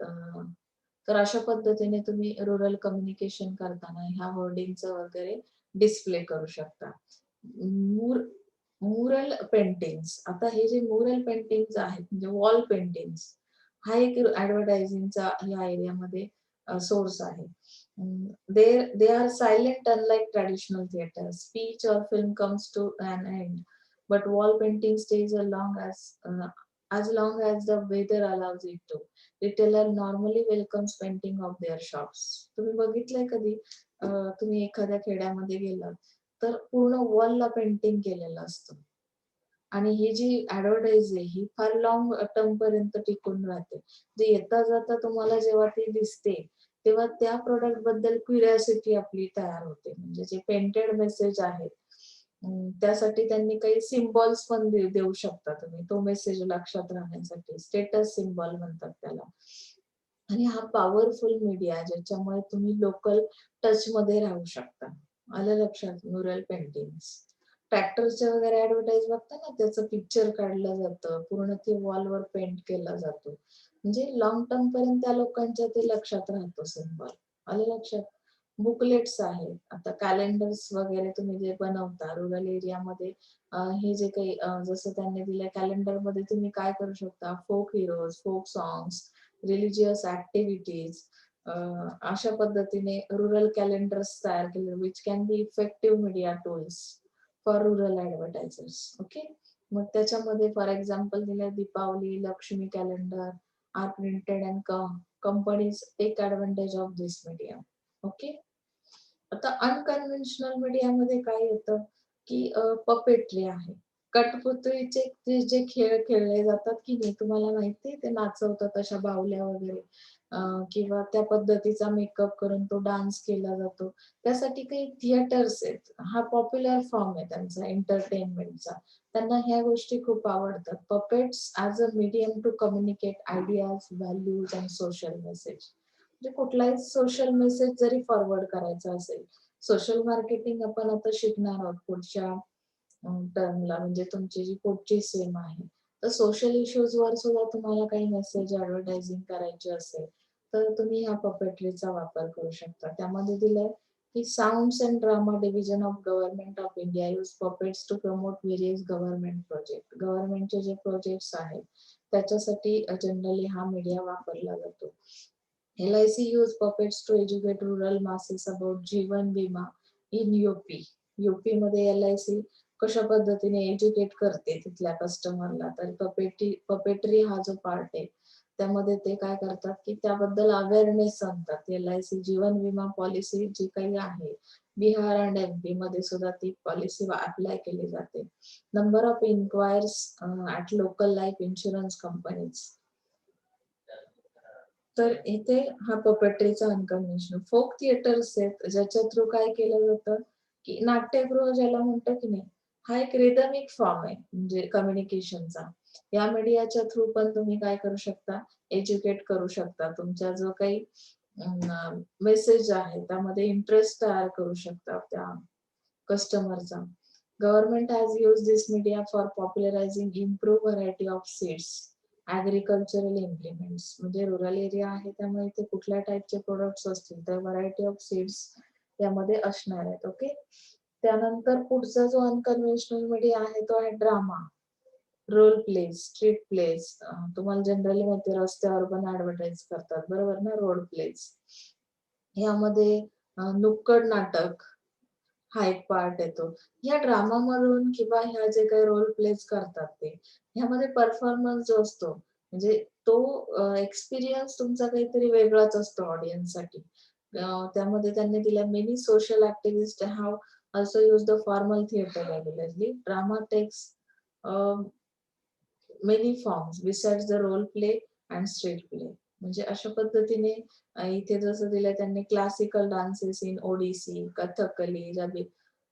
Speaker 1: तर अशा पद्धतीने तुम्ही रुरल कम्युनिकेशन करताना ह्या होर्डिंगचं वगैरे डिस्प्ले करू शकता. म्युरल पेंटिंग्स, आता हे जे म्युरल पेंटिंग्स आहेत म्हणजे वॉल पेंटिंग्स, हा एक ऍडव्हर्टायझिंगचा या एरियामध्ये सोर्स आहे. They are silent unlike traditional theatre. Speech or film comes to an end, but wall painting stays as long as the weather allows it to. Retailer normally welcomes painting of their shops. तुम्ही बघितलंय कधी, तुम्ही एखाद्या खेड्यामध्ये गेलात तर पूर्ण वॉलला painting केलेलं असतं. आणि ही जी ऍडव्हर्टाईज आहे ही फार लॉंग टर्म पर्यंत टिकून राहते. जे येता जाता तुम्हाला जेव्हा ती दिसते, तेव्हा त्या प्रोडक्ट बद्दल क्युरिओसिटी आपली तयार होते. म्हणजे जे पेंटेड मेसेज आहे, त्यासाठी त्यांनी काही सिम्बॉल्स पण देऊ शकता तुम्ही, तो मेसेज लक्षात राहण्यासाठी. स्टेटस सिम्बॉल म्हणतात त्याला. आणि हा पॉवरफुल मीडिया ज्याच्यामुळे तुम्ही लोकल टच मध्ये राहू शकता. आलं लक्षात? म्युरल पेंटिंग्स, ट्रॅक्टरचे वगैरे ऍडव्हर्टाईज बघता ना, त्याचं पिक्चर काढलं जातं, पूर्ण ते वॉलवर पेंट केला जातो. म्हणजे लॉंग टर्म पर्यंत त्या लोकांच्या ते लक्षात राहतो सिम्बॉल. आलं लक्षात? बुकलेट्स आहेत, आता कॅलेंडर्स वगैरे तुम्ही जे बनवता रुरल एरियामध्ये, हे जे काही जसं त्यांनी दिलंय कॅलेंडर मध्ये, तुम्ही काय करू शकता, folk heroes, folk songs, religious activities, अशा पद्धतीने रुरल कॅलेंडर्स तयार केले, which can be effective media tools for rural advertisers. Okay. मग त्याच्यामध्ये फॉर एक्झाम्पल दिलंय, Deepavali, Lakshmi calendar are printed and companies take advantage of this media. Okay. आता unconventional मीडियामध्ये काय येतं, की पपेट्री आहे. कठपुतळीचे जे खेळ खेळले जातात की नाही, तुम्हाला माहितीये, ते नाचवतात अशा बाहुल्या वगैरे, किंवा त्या पद्धतीचा मेकअप करून तो डान्स केला जातो. त्यासाठी काही थिएटर्स आहेत. हा पॉप्युलर फॉर्म आहे त्यांचा एंटरटेनमेंटचा. त्यांना ह्या गोष्टी खूप आवडतात. Puppets as a medium to communicate ideas, values and social message. म्हणजे कुठलाही सोशल मेसेज जरी फॉरवर्ड करायचा असेल, सोशल मार्केटिंग आपण आता शिकणार आहोत पुढच्या टर्मला, म्हणजे तुमची जी पुढची सेम आहे. तर सोशल इश्यूज वर सुद्धा तुम्हाला काही मेसेज ऍडव्हर्टायझिंग करायची असेल, तर तुम्ही ह्या पपेट्रीचा वापर करू शकता. त्यामध्ये दिलंय की sounds and drama division of government of India use puppets to promote various government project. गव्हर्नमेंटचे जे प्रोजेक्ट्स आहेत त्याच्यासाठी जनरली हा मीडिया वापरला जातो. LIC use puppets to educate rural masses about जीवन विमा in UP. UP मध्ये LIC कशा पद्धतीने एज्युकेट करते तिथल्या कस्टमरला, तर पपेट्री हा जो पार्ट आहे त्यामध्ये ते काय करतात की त्याबद्दल अवेअरनेस सांगतात. LIC जीवन विमा पॉलिसी जी काही आहे, बिहार आणि MP मध्ये सुद्धा ती पॉलिसी अप्लाय केली जाते. Number of inquires at local life insurance companies. तर इथे हा पपेट्रीचा अनकन्व्हेन्शनल. फोक थिएटर्स आहेत ज्याच्या थ्रू काय केलं जातं, की नाट्यगृह ज्याला म्हणतो की नाही, हा एक रिदमिक फॉर्म आहे म्हणजे कम्युनिकेशनचा. या मीडियाच्या थ्रू पण तुम्ही काय करू शकता, एज्युकेट करू शकता. तुमचा जो काही मेसेज आहे त्यामध्ये इंटरेस्ट तयार करू शकता त्या कस्टमरचा. Government has used this media for popularizing improved variety of seeds, agricultural implements. म्हणजे रुरल एरिया आहे त्यामुळे इथे कुठल्या टाईपचे प्रोडक्ट्स असतील तर व्हरायटी ऑफ सीड्स त्यामध्ये असणार आहेत. ओके. त्यानंतर पुढचा जो अनकन्व्हेन्शनल मीडिया आहे तो आहे drama, role plays, street plays. तुम्हाला जनरली माहिती रस्त्यावर पण ऍडव्हर्टाईज करतात बरोबर ना, रोड प्लेज. यामध्ये नुक्कड नाटक हा एक पार्ट येतो. या ड्रामा मधून किंवा ह्या जे काही रोल प्लेज करतात ते ह्यामध्ये परफॉर्मन्स जो असतो म्हणजे तो एक्सपिरियन्स तुमचा काहीतरी वेगळाच असतो ऑडियन्स साठी. त्यामध्ये त्यांनी दिला many social activist have also use the formal theater regularly. Drama takes many forms besides the role play and street play. म्हणजे अशा पद्धतीने इथे जसं दिलंय त्यांनी classical dances in Odissi, Kathakali,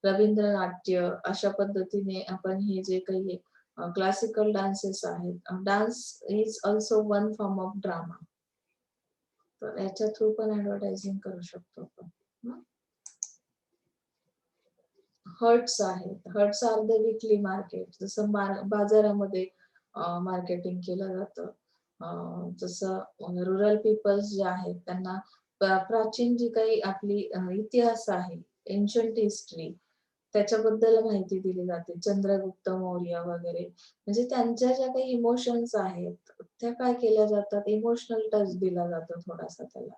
Speaker 1: Rabindra Nritya अशा पद्धतीने आपण हे जे काही क्लासिकल डान्सेस आहेत. Dance is also one form of drama. तर याच्या थ्रू पण ऍडव्हर्टायझिंग करू शकतो आपण. हर्ट्स आहेत. Haats are the weekly market. जसं बाजारामध्ये मार्केटिंग केलं जातं. जसं रुरल पीपल्स जे आहेत त्यांना प्राचीन जी काही आपली इतिहास आहे, एन्शंट हिस्ट्री त्याच्याबद्दल माहिती दिली जाते. चंद्रगुप्त मौर्य वगैरे म्हणजे त्यांच्या ज्या काही इमोशन्स आहेत त्या काय केल्या जातात, इमोशनल टच दिला जातो थोडासा त्याला.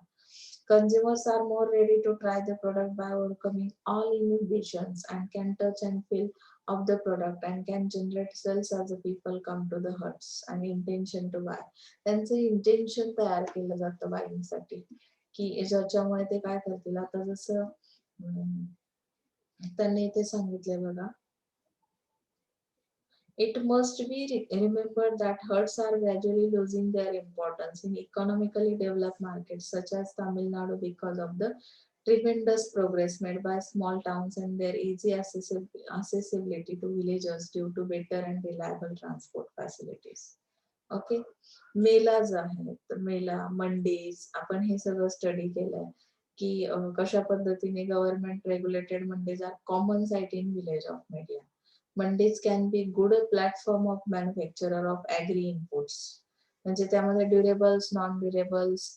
Speaker 1: Consumers are more ready to try the product by overcoming all inhibitions and can touch and feel of the product and can generate sales as the people come to the huts and intention to buy. त्यांचं intention तयार केलं जातं buying साठी की ज्याच्यामुळे ते काय करतील. आता जसं त्यांनी इथे सांगितलंय बघा, it must be remembered that herds are gradually losing their importance in economically developed markets such as Tamil Nadu because of the tremendous progress made by small towns and their easy accessibility to villagers due to better and reliable transport facilities. Okay. Melas आहेत, मेला, मंडीज आपण हे सगळं study केलंय की कशा पद्धतीने government regulated mandis are common site in village of media. Mandis can be good platform of manufacturer of agri inputs. म्हणजे त्यामध्ये ड्युरेबल्स, नॉन ड्युरेबल्स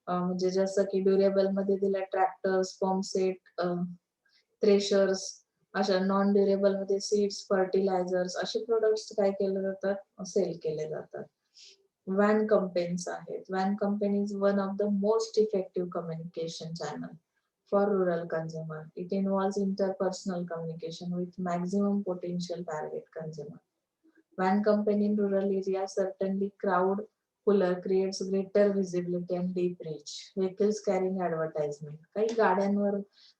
Speaker 1: म्हणजे जसं की ड्युरेबल मध्ये दिलं ट्रॅक्टर्स, पंप सेट, थ्रेशर्स. अशा नॉन ड्युरेबल मध्ये सीड्स, फर्टिलायझर्स असे प्रोडक्ट्स काय केले जातात, सेल केले जातात. व्हॅन कंपनीज आहेत. Van company is one of the most effective communication channel for rural consumer. It involves interpersonal communication with maximum potential target consumer. Van company in rural areas certainly crowd puller creates greater visibility and deep reach. Vehicles carrying advertisement. काही गाड्यांवर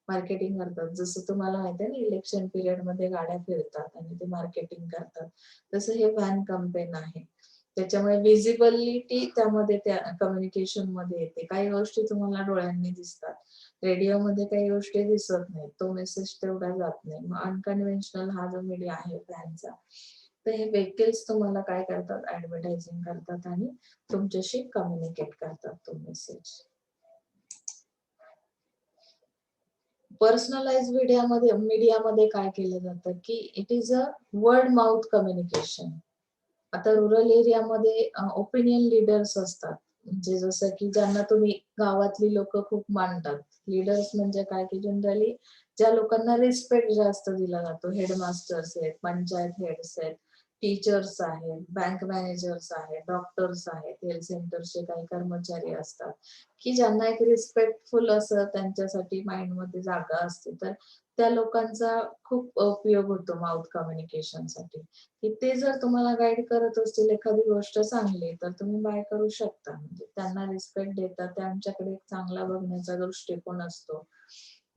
Speaker 1: marketing करतात. जसं तुम्हाला माहिती आहे ना, election period मध्ये गाड्या फिरतात आणि ते मार्केटिंग करतात. तसं हे व्हॅन कंपेन आहे. त्याच्यामुळे विजिबिलिटी त्यामध्ये त्या कम्युनिकेशन मध्ये येते. काही गोष्टी तुम्हाला डोळ्यांनी दिसतात, रेडिओमध्ये काही गोष्टी दिसत नाही, तो मेसेज तेवढा जात नाही. मग अनकन्व्हेन्शनल हा जो मीडिया आहे फॅनचा, तर हे व्हेकल्स तुम्हाला काय करतात, ऍडव्हर्टायझिंग करतात आणि तुमच्याशी कम्युनिकेट करतात तो मेसेज. पर्सनलाइज मीडियामध्ये काय केलं जातं की it is a word mouth communication. आता रुरल एरियामध्ये ओपिनियन लीडर्स असतात, म्हणजे जसं की ज्यांना तुम्ही गावातली लोक खूप मानतात. लीडर्स म्हणजे काय की जनरली ज्या लोकांना रिस्पेक्ट जास्त दिला जातो. हेडमास्टर्स आहेत, पंचायत हेड्स आहेत, टीचर्स आहेत, बँक मॅनेजर्स आहेत, डॉक्टर्स आहेत, हेल्थ सेंटरचे काही कर्मचारी असतात की ज्यांना एक रिस्पेक्टफुल असं त्यांच्यासाठी माइंड मध्ये जागा असते. तर त्या लोकांचा खूप उपयोग होतो माउथ कम्युनिकेशन साठी. की ते जर तुम्हाला गाईड करत असतील एखादी गोष्ट चांगली तर तुम्ही बाय करू शकता. म्हणजे त्यांना रिस्पेक्ट देतात, त्यांच्याकडे एक चांगला बघण्याचा दृष्टिकोन असतो.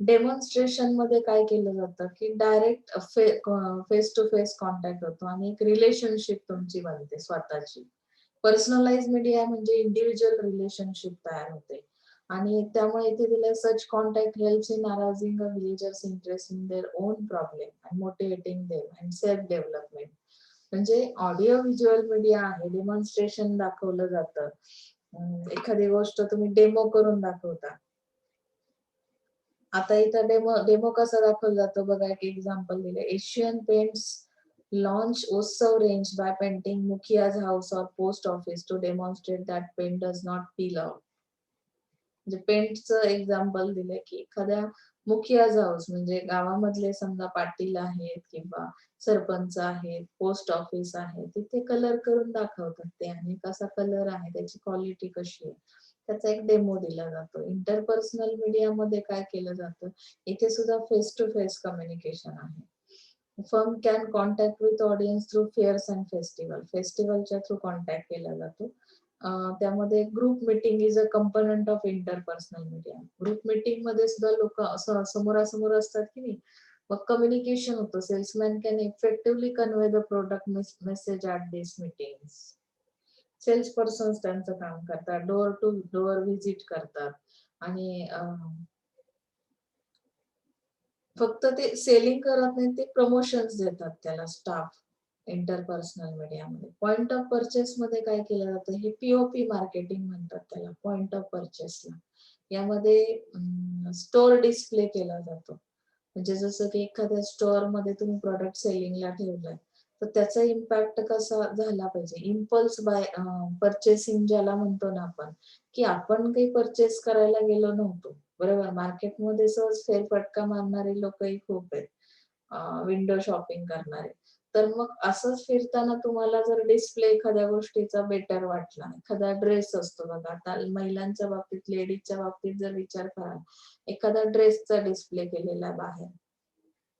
Speaker 1: डेमॉन्स्ट्रेशन मध्ये काय केलं जातं की direct face to face contact होतो आणि एक रिलेशनशिप तुमची बनते स्वतःची. पर्सनलाइज मीडिया म्हणजे इंडिव्हिज्युअल रिलेशनशिप तयार होते आणि त्यामुळे इथे दिलंय such contact helps in arousing a villagers interest in their own problem and motivating them and self development. म्हणजे ऑडिओ व्हिज्युअल मीडिया आहे, डेमॉन्स्ट्रेशन दाखवलं जातं. एखादी गोष्ट तुम्ही डेमो करून दाखवता. आता इथं डेमो डेमो कसा दाखवला जातो बघा, एक एक्झाम्पल दिलं. एशियन पेंट्स launch उत्सव range by painting Mukhia's house or post office to demonstrate that paint does not peel off. म्हणजे पेंटचं एक्झाम्पल दिलंय की एखाद्या मुखियाज हाऊस म्हणजे गावामधले समजा पाटील आहेत किंवा सरपंच आहेत, पोस्ट ऑफिस आहे, तिथे कलर करून दाखवतात ते आणि कसा कलर आहे, त्याची क्वालिटी कशी आहे, त्याचा एक डेमो दिला जातो. इंटरपर्सनल मीडियामध्ये काय केलं जातं, इथे सुद्धा फेस टू फेस कम्युनिकेशन आहे. Firm can contact with audience through fairs and festival. फेस्टिवलच्या थ्रू कॉन्टॅक्ट केला जातो. त्यामध्ये group meeting is a component of interpersonal media. Group meeting मध्ये सुद्धा लोक असं समोरासमोर असतात की नाही, मग कम्युनिकेशन होतं. Salesman can effectively convey the product message at this meetings. Sales persons त्यांचं काम करतात, डोअर टू डोअर व्हिजिट करतात आणि फक्त ते सेलिंग करत नाही, ते प्रमोशन्स देतात त्याला स्टाफ इंटरपर्सनल मीडियामध्ये. पॉइंट ऑफ परचेस मध्ये काय केलं जातं, हे पीओपी मार्केटिंग म्हणतात त्याला, पॉइंट ऑफ परचेसला. यामध्ये स्टोर डिस्प्ले केला जातो. म्हणजे जसं की एखाद्या स्टोअर मध्ये तुम्ही प्रोडक्ट सेलिंगला ठेवलंय, तर त्याचा इम्पॅक्ट कसा झाला पाहिजे. इम्पल्स बाय परचेसिंग ज्याला म्हणतो ना आपण, की आपण काही परचेस करायला गेलो नव्हतो, बरोबर. मार्केटमध्ये सहज फेरफटका मारणारे लोकही खूप आहेत, विंडो शॉपिंग करणारे. तर मग असंच फिरताना तुम्हाला जर डिस्प्ले एखाद्या गोष्टीचा बेटर वाटला, एखादा ड्रेस असतो बघा, आता महिलांच्या बाबतीत, लेडीजच्या बाबतीत जर विचार कराल, एखादा ड्रेसचा डिस्प्ले केलेला बाहेर,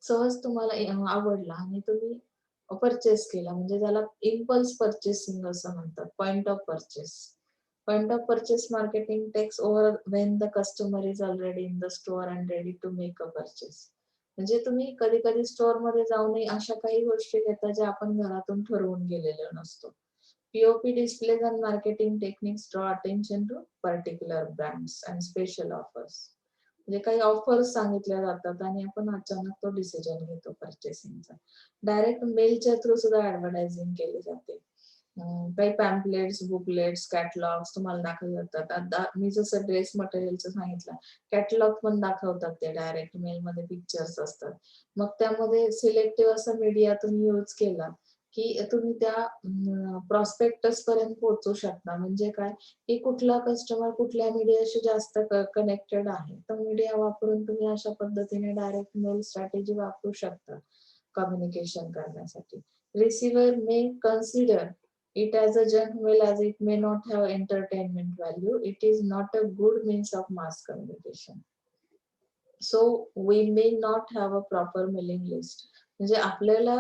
Speaker 1: सहज तुम्हाला आवडला आणि तुम्ही परचेस केला, म्हणजे त्याला इम्पल्स परचेसिंग असं म्हणतात. Point of purchase. Point of purchase marketing takes over when the customer is already in the store and ready to make a purchase. म्हणजे तुम्ही कधी कधी स्टोअर मध्ये जाऊनही अशा काही गोष्टी घेता ज्या आपण घरातून ठरवून गेलेलो नसतो. POP displays and marketing techniques draw attention to particular brands and special offers. म्हणजे काही ऑफर्स सांगितल्या जातात आणि आपण अचानक तो डिसिजन घेतो परचेसिंगचा. डायरेक्ट मेलच्या थ्रू सुद्धा ऍडव्हर्टायझिंग केली जाते. काही पॅम्पलेट्स, बुकलेट्स, कॅटलॉग्स तुम्हाला दाखवले जातात. आता मी जसं ड्रेस मटेरियलचं सांगितलं, कॅटलॉग पण दाखवतात ते डायरेक्ट मेलमध्ये, पिक्चर्स असतात. मग त्यामध्ये सिलेक्टिव्ह असा मीडिया तुम्ही यूज केला की तुम्ही त्या प्रॉस्पेक्टस पर्यंत पोहोचू शकता. म्हणजे काय, की कुठला कस्टमर कुठल्या मीडियाशी जास्त कनेक्टेड आहे, तर मीडिया वापरून तुम्ही अशा पद्धतीने डायरेक्ट मेल स्ट्रॅटेजी वापरू शकता कम्युनिकेशन करण्यासाठी. Receiver may consider it as a junk mail as it may not have entertainment value. It is not a good means of mass communication. So we may not have a proper mailing list. म्हणजे आपल्याला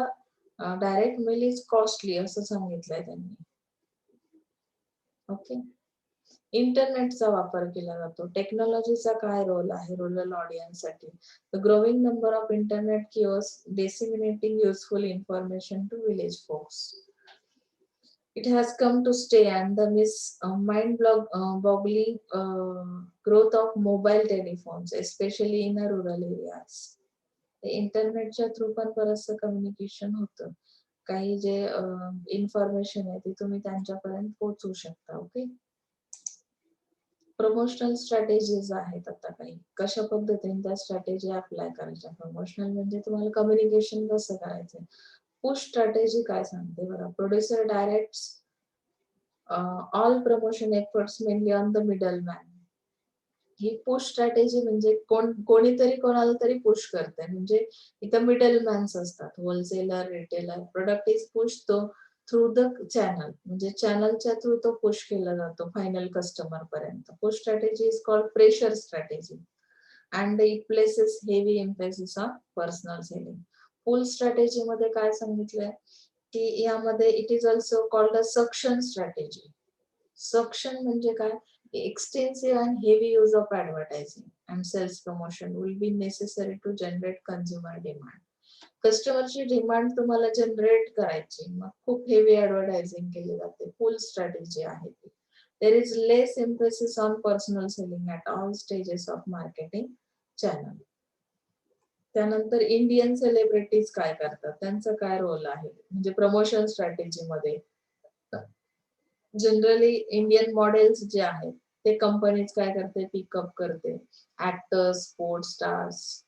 Speaker 1: direct mail is costly असं सांगितलंय त्यांनी. Okay. इंटरनेटचा वापर केला जातो. टेक्नॉलॉजीचा काय रोल आहे रुरल ऑडियन्ससाठी. The growing number of internet kiosk disseminating useful information to village folks. It has come to stay, and the mind-boggling growth of mobile telephones, especially in the rural areas. इंटरनेटच्या through पण बरचसं communication होतं. काही जे information आहे ती तुम्ही त्यांच्यापर्यंत पोहोचवू शकता. ओके. प्रमोशनल स्ट्रॅटेजीज आहेत आता काही. कशा पद्धतीने त्या स्ट्रॅटेजी अप्लाय करायच्या. प्रमोशनल म्हणजे तुम्हाला कम्युनिकेशन कसं करायचंय. पुश स्ट्रॅटेजी काय सांगते बघा. Producer directs all promotion efforts mainly on the middle man. ही पुश स्ट्रॅटेजी म्हणजे कोणीतरी कोणाला तरी पुश करते. म्हणजे इथं मिडल मॅन्स असतात, wholesaler, retailer. Product is push to through the channel, म्हणजे चॅनलच्या थ्रू तो पुश केला जातो फायनल कस्टमर पर्यंत. Push strategy is called pressure strategy and it places heavy emphasis on personal selling. Pull strategy मध्ये काय सांगितलंय की यामध्ये it is also called a suction strategy. Suction म्हणजे काय, extensive and heavy use of advertising and sales promotion will be necessary to generate consumer demand. कस्टमरची demand तुम्हाला generate करायची, मग खूप हेवी ऍडव्हर्टायझिंग केली जाते. फुल स्ट्रॅटेजी आहे ती. There is less emphasis on personal selling at all stages of marketing channel. त्यानंतर इंडियन सेलिब्रिटीज काय करतात, त्यांचा काय रोल आहे म्हणजे प्रमोशन स्ट्रॅटेजी मध्ये. जनरली इंडियन मॉडेल्स जे आहेत ते कंपनीज काय करते, पिकअप करते ऍक्टर्स, स्पोर्ट्स स्टार्स,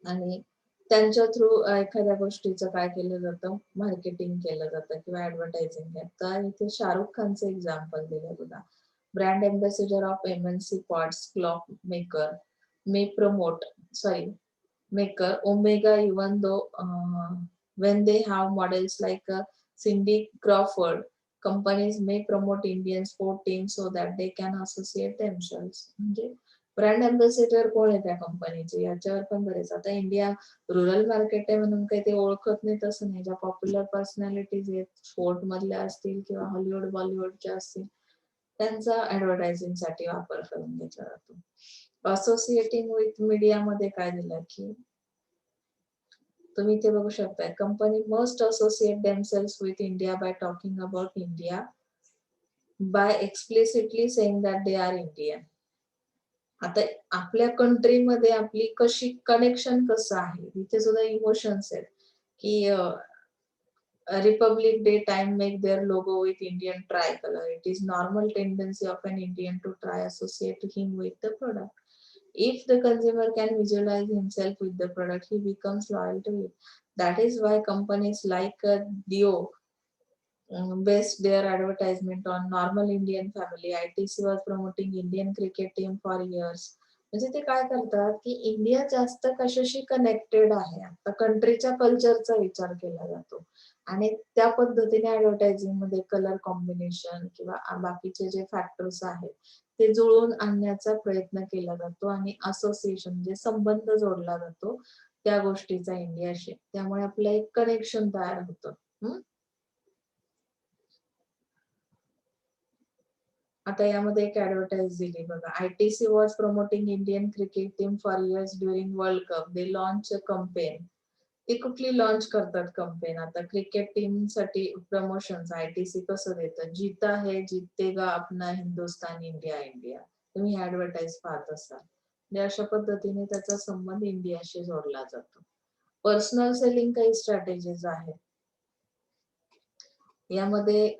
Speaker 1: आणि त्यांच्या थ्रू एखाद्या गोष्टीचं काय केलं जातं, मार्केटिंग केलं जातं किंवा ऍडव्हर्टायझिंग. तर इथे शाहरुख खानचं एक्झाम्पल दिलं बघा. Brand ambassador of MNC pots clock maker may promote sorry maker omega, even though when they have models like Cindy Crawford, companies may promote Indian sport teams so that they can associate themselves. म्हणजे brand ambassador कोण आहे त्या कंपनीचे, याच्यावर पण बरेच. आता India rural market आहे म्हणून काही ते ओळखत नाही तसं नाही. ज्या पॉप्युलर पर्सनॅलिटीज आहेत, स्पोर्ट मधल्या असतील किंवा हॉलिवूड बॉलिवूडच्या असतील, त्यांचा ऍडव्हर्टायझिंग साठी वापर करून घेतला जातो. असोसिएटिंग विथ मीडिया मध्ये काय दिलं की तुम्ही इथे बघू शकताय, company must associate themselves with India by talking about India, by explicitly saying that they are Indian. आता आपल्या कंट्रीमध्ये आपली कशी कनेक्शन कसं आहे, इथे सुद्धा इमोशन्स आहेत की Republic Day time make their logo with Indian tricolor. It is normal tendency of an Indian to try associate him with the product. If the consumer can visualize himself with the product, he becomes loyal to it. That is why companies like Dio based their advertisement on normal Indian family. ITC was promoting Indian cricket team for years. म्हणजे ते काय करतात की India जास्त कशाशी connected आहे, आता कंट्रीच्या कल्चरचा विचार केला जातो आणि त्या पद्धतीने ऍडव्हर्टायझिंग मध्ये कलर कॉम्बिनेशन किंवा बाकीचे जे फॅक्टर्स आहेत ते जुळवून आणण्याचा प्रयत्न केला जातो आणि असोसिएशन म्हणजे संबंध जोडला जातो त्या गोष्टीचा इंडियाशी. त्यामुळे आपलं एक कनेक्शन तयार होतं. आता यामध्ये एक ऍडव्हर्टाइज दिली बघा. ITC was promoting Indian cricket team for years during world cup. They launch a campaign. ते कुठली लॉन्च करतात कंपेन, आता क्रिकेट टीम साठी प्रमोशन ITC कसं देतं, जीता है जीतेगा अपना हिंदुस्तान इंडिया इंडिया. तुम्ही ऍडव्हर्टाइज पाहत असाल. म्हणजे अशा पद्धतीने त्याचा संबंध इंडियाशी जोडला जातो. पर्सनल सेलिंग काही स्ट्रॅटेजीज आहेत यामध्ये.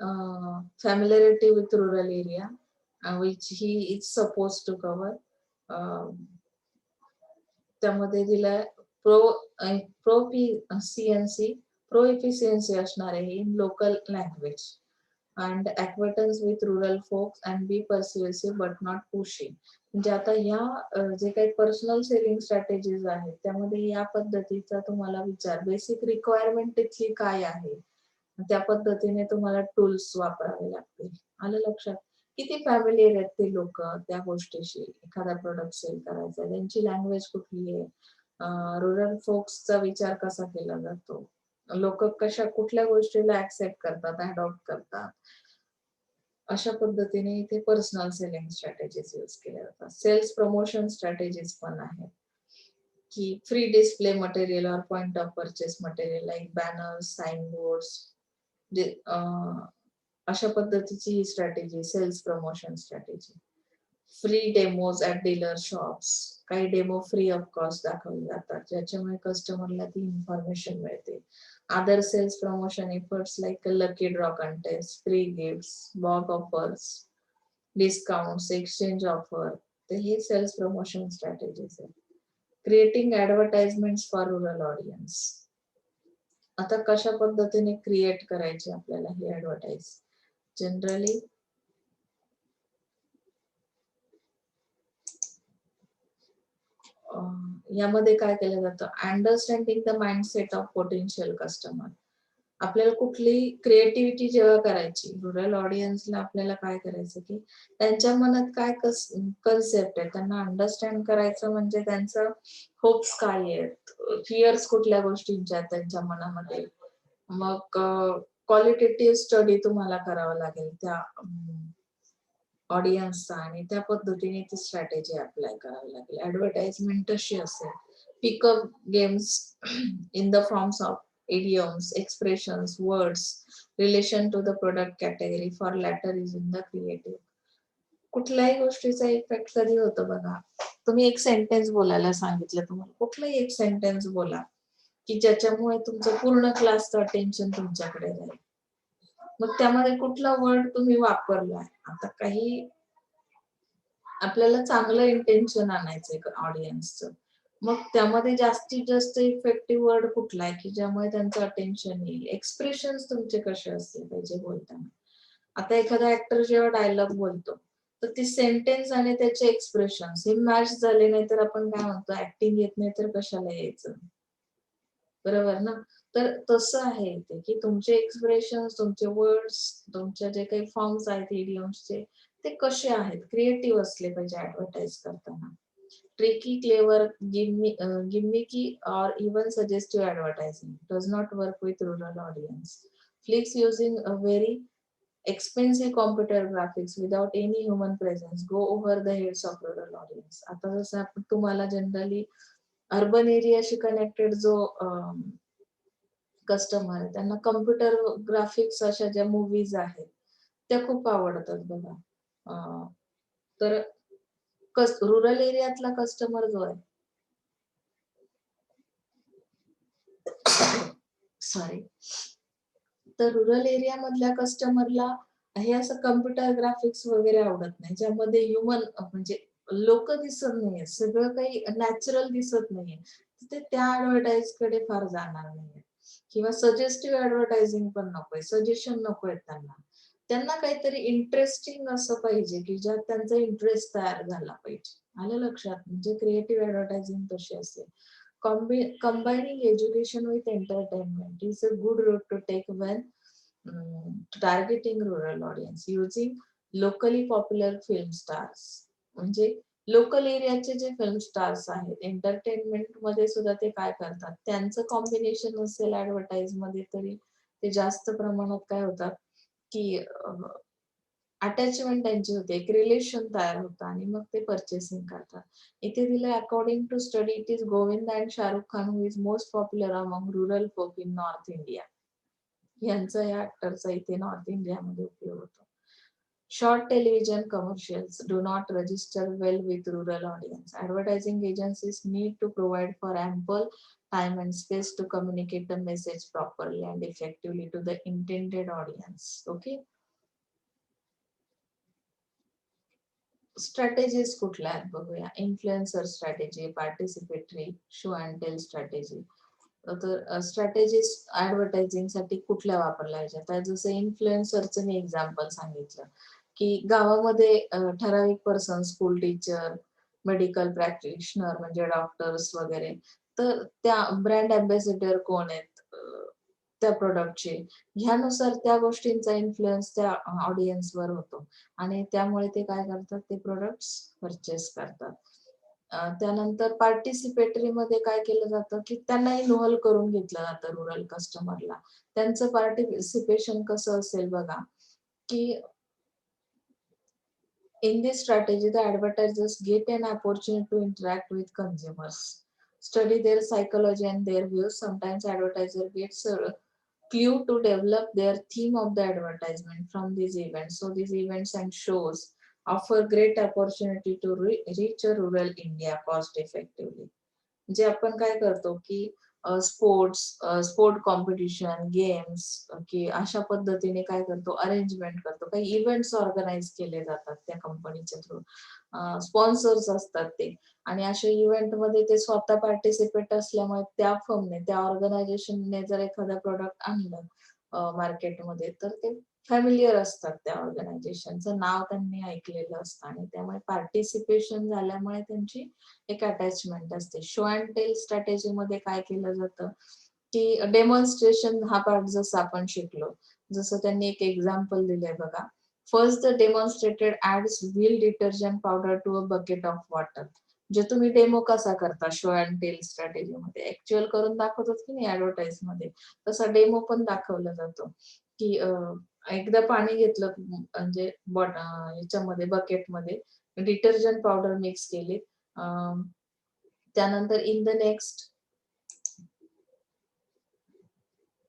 Speaker 1: Familiarity with rural area which he is suppose to cover. त्यामध्ये दिलाय प्रो इफिशियन्सी असणार आहे in local language and acquaintance with rural folks and be persuasive but not pushing. म्हणजे आता या जे काही पर्सनल सेलिंग स्ट्रॅटेजीज आहेत त्यामध्ये या पद्धतीचा तुम्हाला विचार, बेसिक रिक्वायरमेंट तिथली काय आहे त्या पद्धतीने तुम्हाला टूल्स वापरावे लागतील. आलं लक्षात? किती फॅमिलियर आहेत ते लोक त्या गोष्टीशी, एखादा प्रोडक्ट सेल करायचा, त्यांची लँग्वेज कुठली आहे, रुरल फोक्सचा विचार कसा केला जातो, लोक कुठल्या गोष्टीला ऍक्सेप्ट करतात, अडॉप्ट करतात. अशा पद्धतीने इथे पर्सनल सेलिंग स्ट्रॅटेजीज यूज केल्या जातात. सेल्स प्रमोशन स्ट्रॅटेजीज पण आहेत की फ्री डिस्प्ले मटेरियल और point of purchase material like banners, sign boards, अशा पद्धतीची ही strategy sales promotion strategy. Free demos at dealer shops, काही डेमो फ्री ऑफ कॉस्ट दाखवले जातात ज्याच्यामुळे कस्टमरला ती इन्फॉर्मेशन मिळते. Other sales promotion efforts like lucky draw contest, free gifts, बॉग ऑफर्स, डिस्काउंट्स, एक्सचेंज ऑफर, तर हे सेल्स प्रमोशन स्ट्रॅटेजीज आहेत. Creating advertisements for rural audience. आता कशा पद्धतीने क्रिएट करायचे आपल्याला हे ऍडव्हर्टाइज. जनरली यामध्ये काय केलं जातं, understanding the mindset of potential customer. आपल्याला कुठली क्रिएटिव्हिटी जेव्हा करायची, रुरल ऑडियन्सला आपल्याला काय करायचं की त्यांच्या मनात काय कन्सेप्ट आहे त्यांना अंडरस्टँड करायचं, म्हणजे त्यांचं होप्स काय आहेत, फिअर्स कुठल्या गोष्टींच्या आहेत त्यांच्या मनामध्ये. मग क्वालिटेटिव्ह स्टडी तुम्हाला करावा लागेल त्या ऑडियन्सचा आणि त्या पद्धतीने ती स्ट्रॅटेजी अप्लाय करावी लागेल. ऍडव्हर्टाइजमेंट तशी असेल, pickup games in the forms of idioms, expressions, words, relation to the product category for latter is in the creative. कुठल्याही गोष्टीचा इफेक्ट कधी होतो बघा. तुम्ही एक सेंटेन्स बोलायला सांगितलं तुम्हाला. कुठलंही एक सेंटेन्स बोला, की ज्याच्यामुळे तुमचं पूर्ण क्लासचं अटेन्शन तुमच्याकडे राहील. मग त्यामध्ये कुठला वर्ड तुम्ही वापरलाय. आता काही आपल्याला चांगलं इंटेन्शन आणायचंय ऑडियन्सचं. मग त्यामध्ये जास्तीत जास्त इफेक्टिव्ह वर्ड कुठला आहे, की ज्यामुळे त्यांचं अटेन्शन येईल. एक्सप्रेशन्स तुमचे कसे असले पाहिजे बोलताना. आता एखादा ऍक्टर जेव्हा डायलॉग बोलतो, तर ते सेंटेन्स आणि त्याचे एक्सप्रेशन्स हे मॅच झाले नाही तर आपण काय म्हणतो ऍक्टिंग येत नाही तर कशाला यायचं. बरोबर ना? तर तसं आहे ते, की तुमचे एक्सप्रेशन्स, तुमचे वर्ड्स, तुमचे जे काही फॉर्म्स आहेत इडियम्सचे, ते कसे आहेत? क्रिएटिव्ह असले पाहिजे ॲडव्हर्टाइज करताना. Tricky, clever, gimmicky or even suggestive advertising does not work with rural audience. Flicks using a very expensive computer graphics without any human presence go over the heads of rural audience. आता जसं आपण तुम्हाला generally urban एरियाशी connected जो customer आहे त्यांना computer graphics अशा ज्या movies आहेत त्या खूप आवडतात बघा. अं, तर रुरल एरियातला कस्टमर जो आहे सॉरी, तर रुरल एरिया मधल्या कस्टमरला हे असं कम्प्युटर ग्राफिक्स वगैरे आवडत नाही, ज्यामध्ये ह्युमन म्हणजे लोक दिसत नाहीये, सगळं काही नॅचरल दिसत नाहीये. ते त्या ऍडव्हर्टाइज कडे फार जाणार नाहीये. किंवा सजेस्टिव्ह ऍडव्हर्टायझिंग पण नकोय, सजेशन नकोय त्यांना. त्यांना काहीतरी इंटरेस्टिंग असं पाहिजे, की ज्यात त्यांचा इंटरेस्ट तयार झाला पाहिजे. आलं लक्षात? म्हणजे क्रिएटिव्ह ऍडव्हर्टायझिंग तशी असेल. Combining education with entertainment is a good route to take when targeting rural audience using locally popular film stars. म्हणजे लोकल एरियाचे जे फिल्म स्टार्स आहेत, एंटरटेनमेंट मध्ये सुद्धा ते काय करतात, त्यांचं कॉम्बिनेशन असेल ऍडव्हर्टाइज मध्ये तरी ते जास्त प्रमाणात काय होतात, की अटॅचमेंट त्यांची होते, एक रिलेशन तयार होतं आणि मग ते पर्चेसिंग करतात. इथे दिलंय according to study it is Govinda and Shahrukh Khan who is most popular among rural folk in North India. यांचा या ऍक्टरचा इथे नॉर्थ इंडियामध्ये उपयोग होतो. Short television commercials do not register well with rural audience. Advertising agencies need to provide for ample time and space to communicate the message properly and effectively to the intended audience. Okay. Strategies कुठल्या आहेत बघूया. Influencer strategy, participatory, show and tell strategy. तर strategies advertising साठी कुठल्या वापरल्या जातात? जसं इन्फ्लुएन्सरचं मी example सांगितलं, की गावामध्ये ठराविक person, school teacher, medical practitioner म्हणजे डॉक्टर्स वगैरे, तर त्या ब्रँड अँबॅसेडर कोण आहेत त्या प्रोडक्टचे, ह्यानुसार त्या गोष्टींचा इन्फ्लुएन्स त्या ऑडियन्सवर होतो आणि त्यामुळे ते काय करतात, ते प्रोडक्ट्स परचेस करतात. त्यानंतर पार्टिसिपेटरी मध्ये काय केलं जातं, की त्यांना इन्व्हॉल्व करून घेतलं जातं रुरल कस्टमरला. त्यांचं पार्टिसिपेशन कसं असेल बघा, की in this strategy, the advertisers get an opportunity to interact with consumers, study their psychology and their views. Sometimes advertiser gets a clue to develop their theme of the advertisement from these events. So these events and shows offer great opportunity to reach a rural India cost effectively. जे आपण काय करतो, की sports, sport competition, games, की अशा पद्धतीने काय करतो, अरेंजमेंट करतो. काही इव्हेंट्स ऑर्गनाइज केले जातात त्या कंपनीच्या थ्रू. स्पॉन्सर्स असतात ते आणि अशा इव्हेंटमध्ये ते स्वतः पार्टिसिपेट असल्यामुळे त्या फर्मने, त्या ऑर्गनायझेशनने जर एखादा प्रॉडक्ट आणलं मार्केटमध्ये, तर ते फॅमिलियर असतात त्या ऑर्गनायझेशनचं नाव त्यांनी ऐकलेलं असतं आणि त्यामुळे पार्टिसिपेशन झाल्यामुळे त्यांची एक अटॅचमेंट असते. शो अँड टेल स्ट्रॅटेजी मध्ये काय केलं जातं, की डेमॉन्स्ट्रेशन हा पार्ट जसं आपण शिकलो, जसं त्यांनी एक एक्झाम्पल दिलंय बघा. First the demonstrated adds Wheel detergent powder to a bucket of water. जे तुम्ही डेमो कसा करता शो अँड टेल स्ट्रॅटेजी मध्ये, ऍक्च्युअल करून दाखवतात की नाही ऍडव्हर्टाइज मध्ये, तसा डेमो पण दाखवला जातो, की एकदा पाणी घेतलं म्हणजे याच्यामध्ये बकेटमध्ये डिटर्जंट पावडर मिक्स केली. त्यानंतर in the next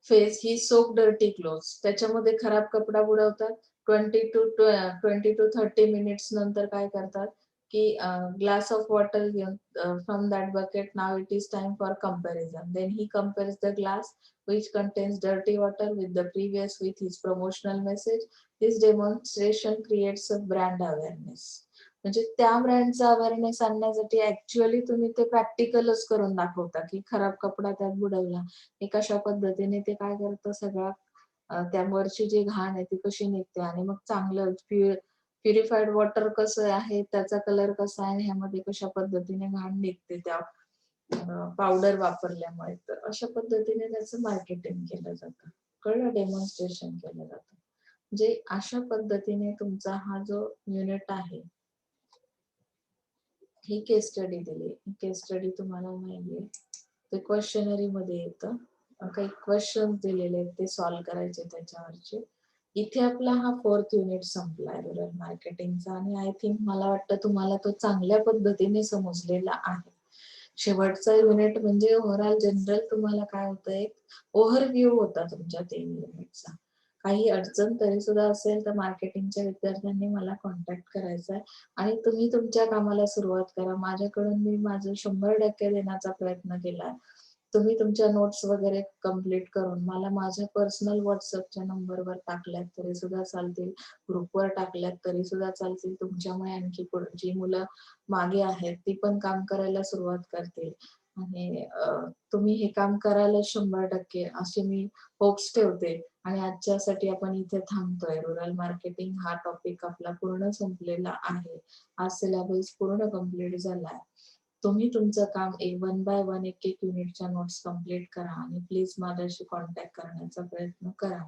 Speaker 1: phase he soap dirty clothes, त्याच्यामध्ये खराब कपडा बुडवतात 20 to 30 मिनिट्स नंतर काय करतात की ग्लास ऑफ वॉटर घेऊन from that bucket now it is time for comparison then he compares the glass which contains dirty water with the previous with his promotional message. This demonstration creates a brand awareness. म्हणजे त्या ब्रँडचा awareness आणण्यासाठी actually तुम्ही ते प्रॅक्टिकलच करून दाखवता की खराब कपडा त्यात बुडवला हे कशा पद्धतीने ते काय करतं सगळं त्यावरची जी घाण आहे ती कशी निघते आणि मग चांगलं प्युरिफाईड वॉटर कसं आहे त्याचा कलर कसा आहे ह्यामध्ये कशा पद्धतीने घाण निघते त्या पावडर वापरल्यामुळे तर अशा पद्धतीने त्याचं मार्केटिंग केलं जातं कळलं डेमॉन्स्ट्रेशन केलं जातं म्हणजे अशा पद्धतीने तुमचा हा जो युनिट आहे ही केस स्टडी दिली केस स्टडी तुम्हाला माहितीये ते क्वेश्चनरी मध्ये येतं काही क्वेश्चन दिलेले आहेत ते सॉल्व्ह करायचे त्याच्यावरचे इथे आपला हा 4th युनिट संपलाय रुरल मार्केटिंगचा आणि आय थिंक मला वाटतं तुम्हाला तो चांगल्या पद्धतीने समजलेला आहे शेवटचा युनिट म्हणजे ओव्हरऑल जनरल तुम्हाला काय होतं एक ओव्हरव्ह्यू होता तुमच्या 3 युनिटचा काही अडचण तरी सुद्धा असेल तर मार्केटिंगच्या विद्यार्थ्यांनी मला कॉन्टॅक्ट करायचा आहे आणि तुम्ही तुमच्या कामाला सुरुवात करा माझ्याकडून मी माझं 100% देण्याचा प्रयत्न केला तुम्ही तुमच्या नोट्स वगैरे कम्प्लीट करून मला माझ्या पर्सनल व्हॉट्सअपच्या नंबरवर टाकल्यात तरी सुद्धा चालतील ग्रुपवर टाकल्यात तरी सुद्धा चालतील तुमच्यामुळे आणखी जी मुलं मागे आहेत ती पण काम करायला सुरुवात करतील आणि तुम्ही हे काम करायला 100% असे मी होप्स ठेवते आणि आजच्यासाठी आपण इथे थांबतोय रुरल मार्केटिंग हा टॉपिक आपला पूर्ण संपलेला आहे हा सिलेबस पूर्ण कम्प्लीट झालाय तुम्ही तुमचं काम वन बाय वन एक एक युनिटच्या नोट्स कम्प्लीट करा आणि प्लीज माझ्याशी कॉन्टॅक्ट करण्याचा प्रयत्न करा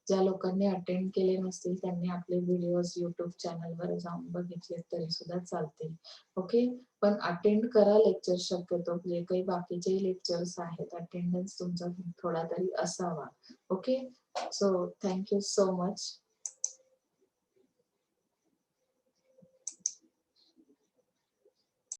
Speaker 1: ज्या लोकांनी अटेंड केले नसतील त्यांनी आपले व्हिडिओज युट्यूब चॅनलवर जाऊन बघितले तरी सुद्धा चालतील ओके पण अटेंड करा लेक्चर शक्यतो जे काही बाकीचे लेक्चर्स आहेत अटेंडन्स तुमचा थोडा तरी असावा okay so thank you so much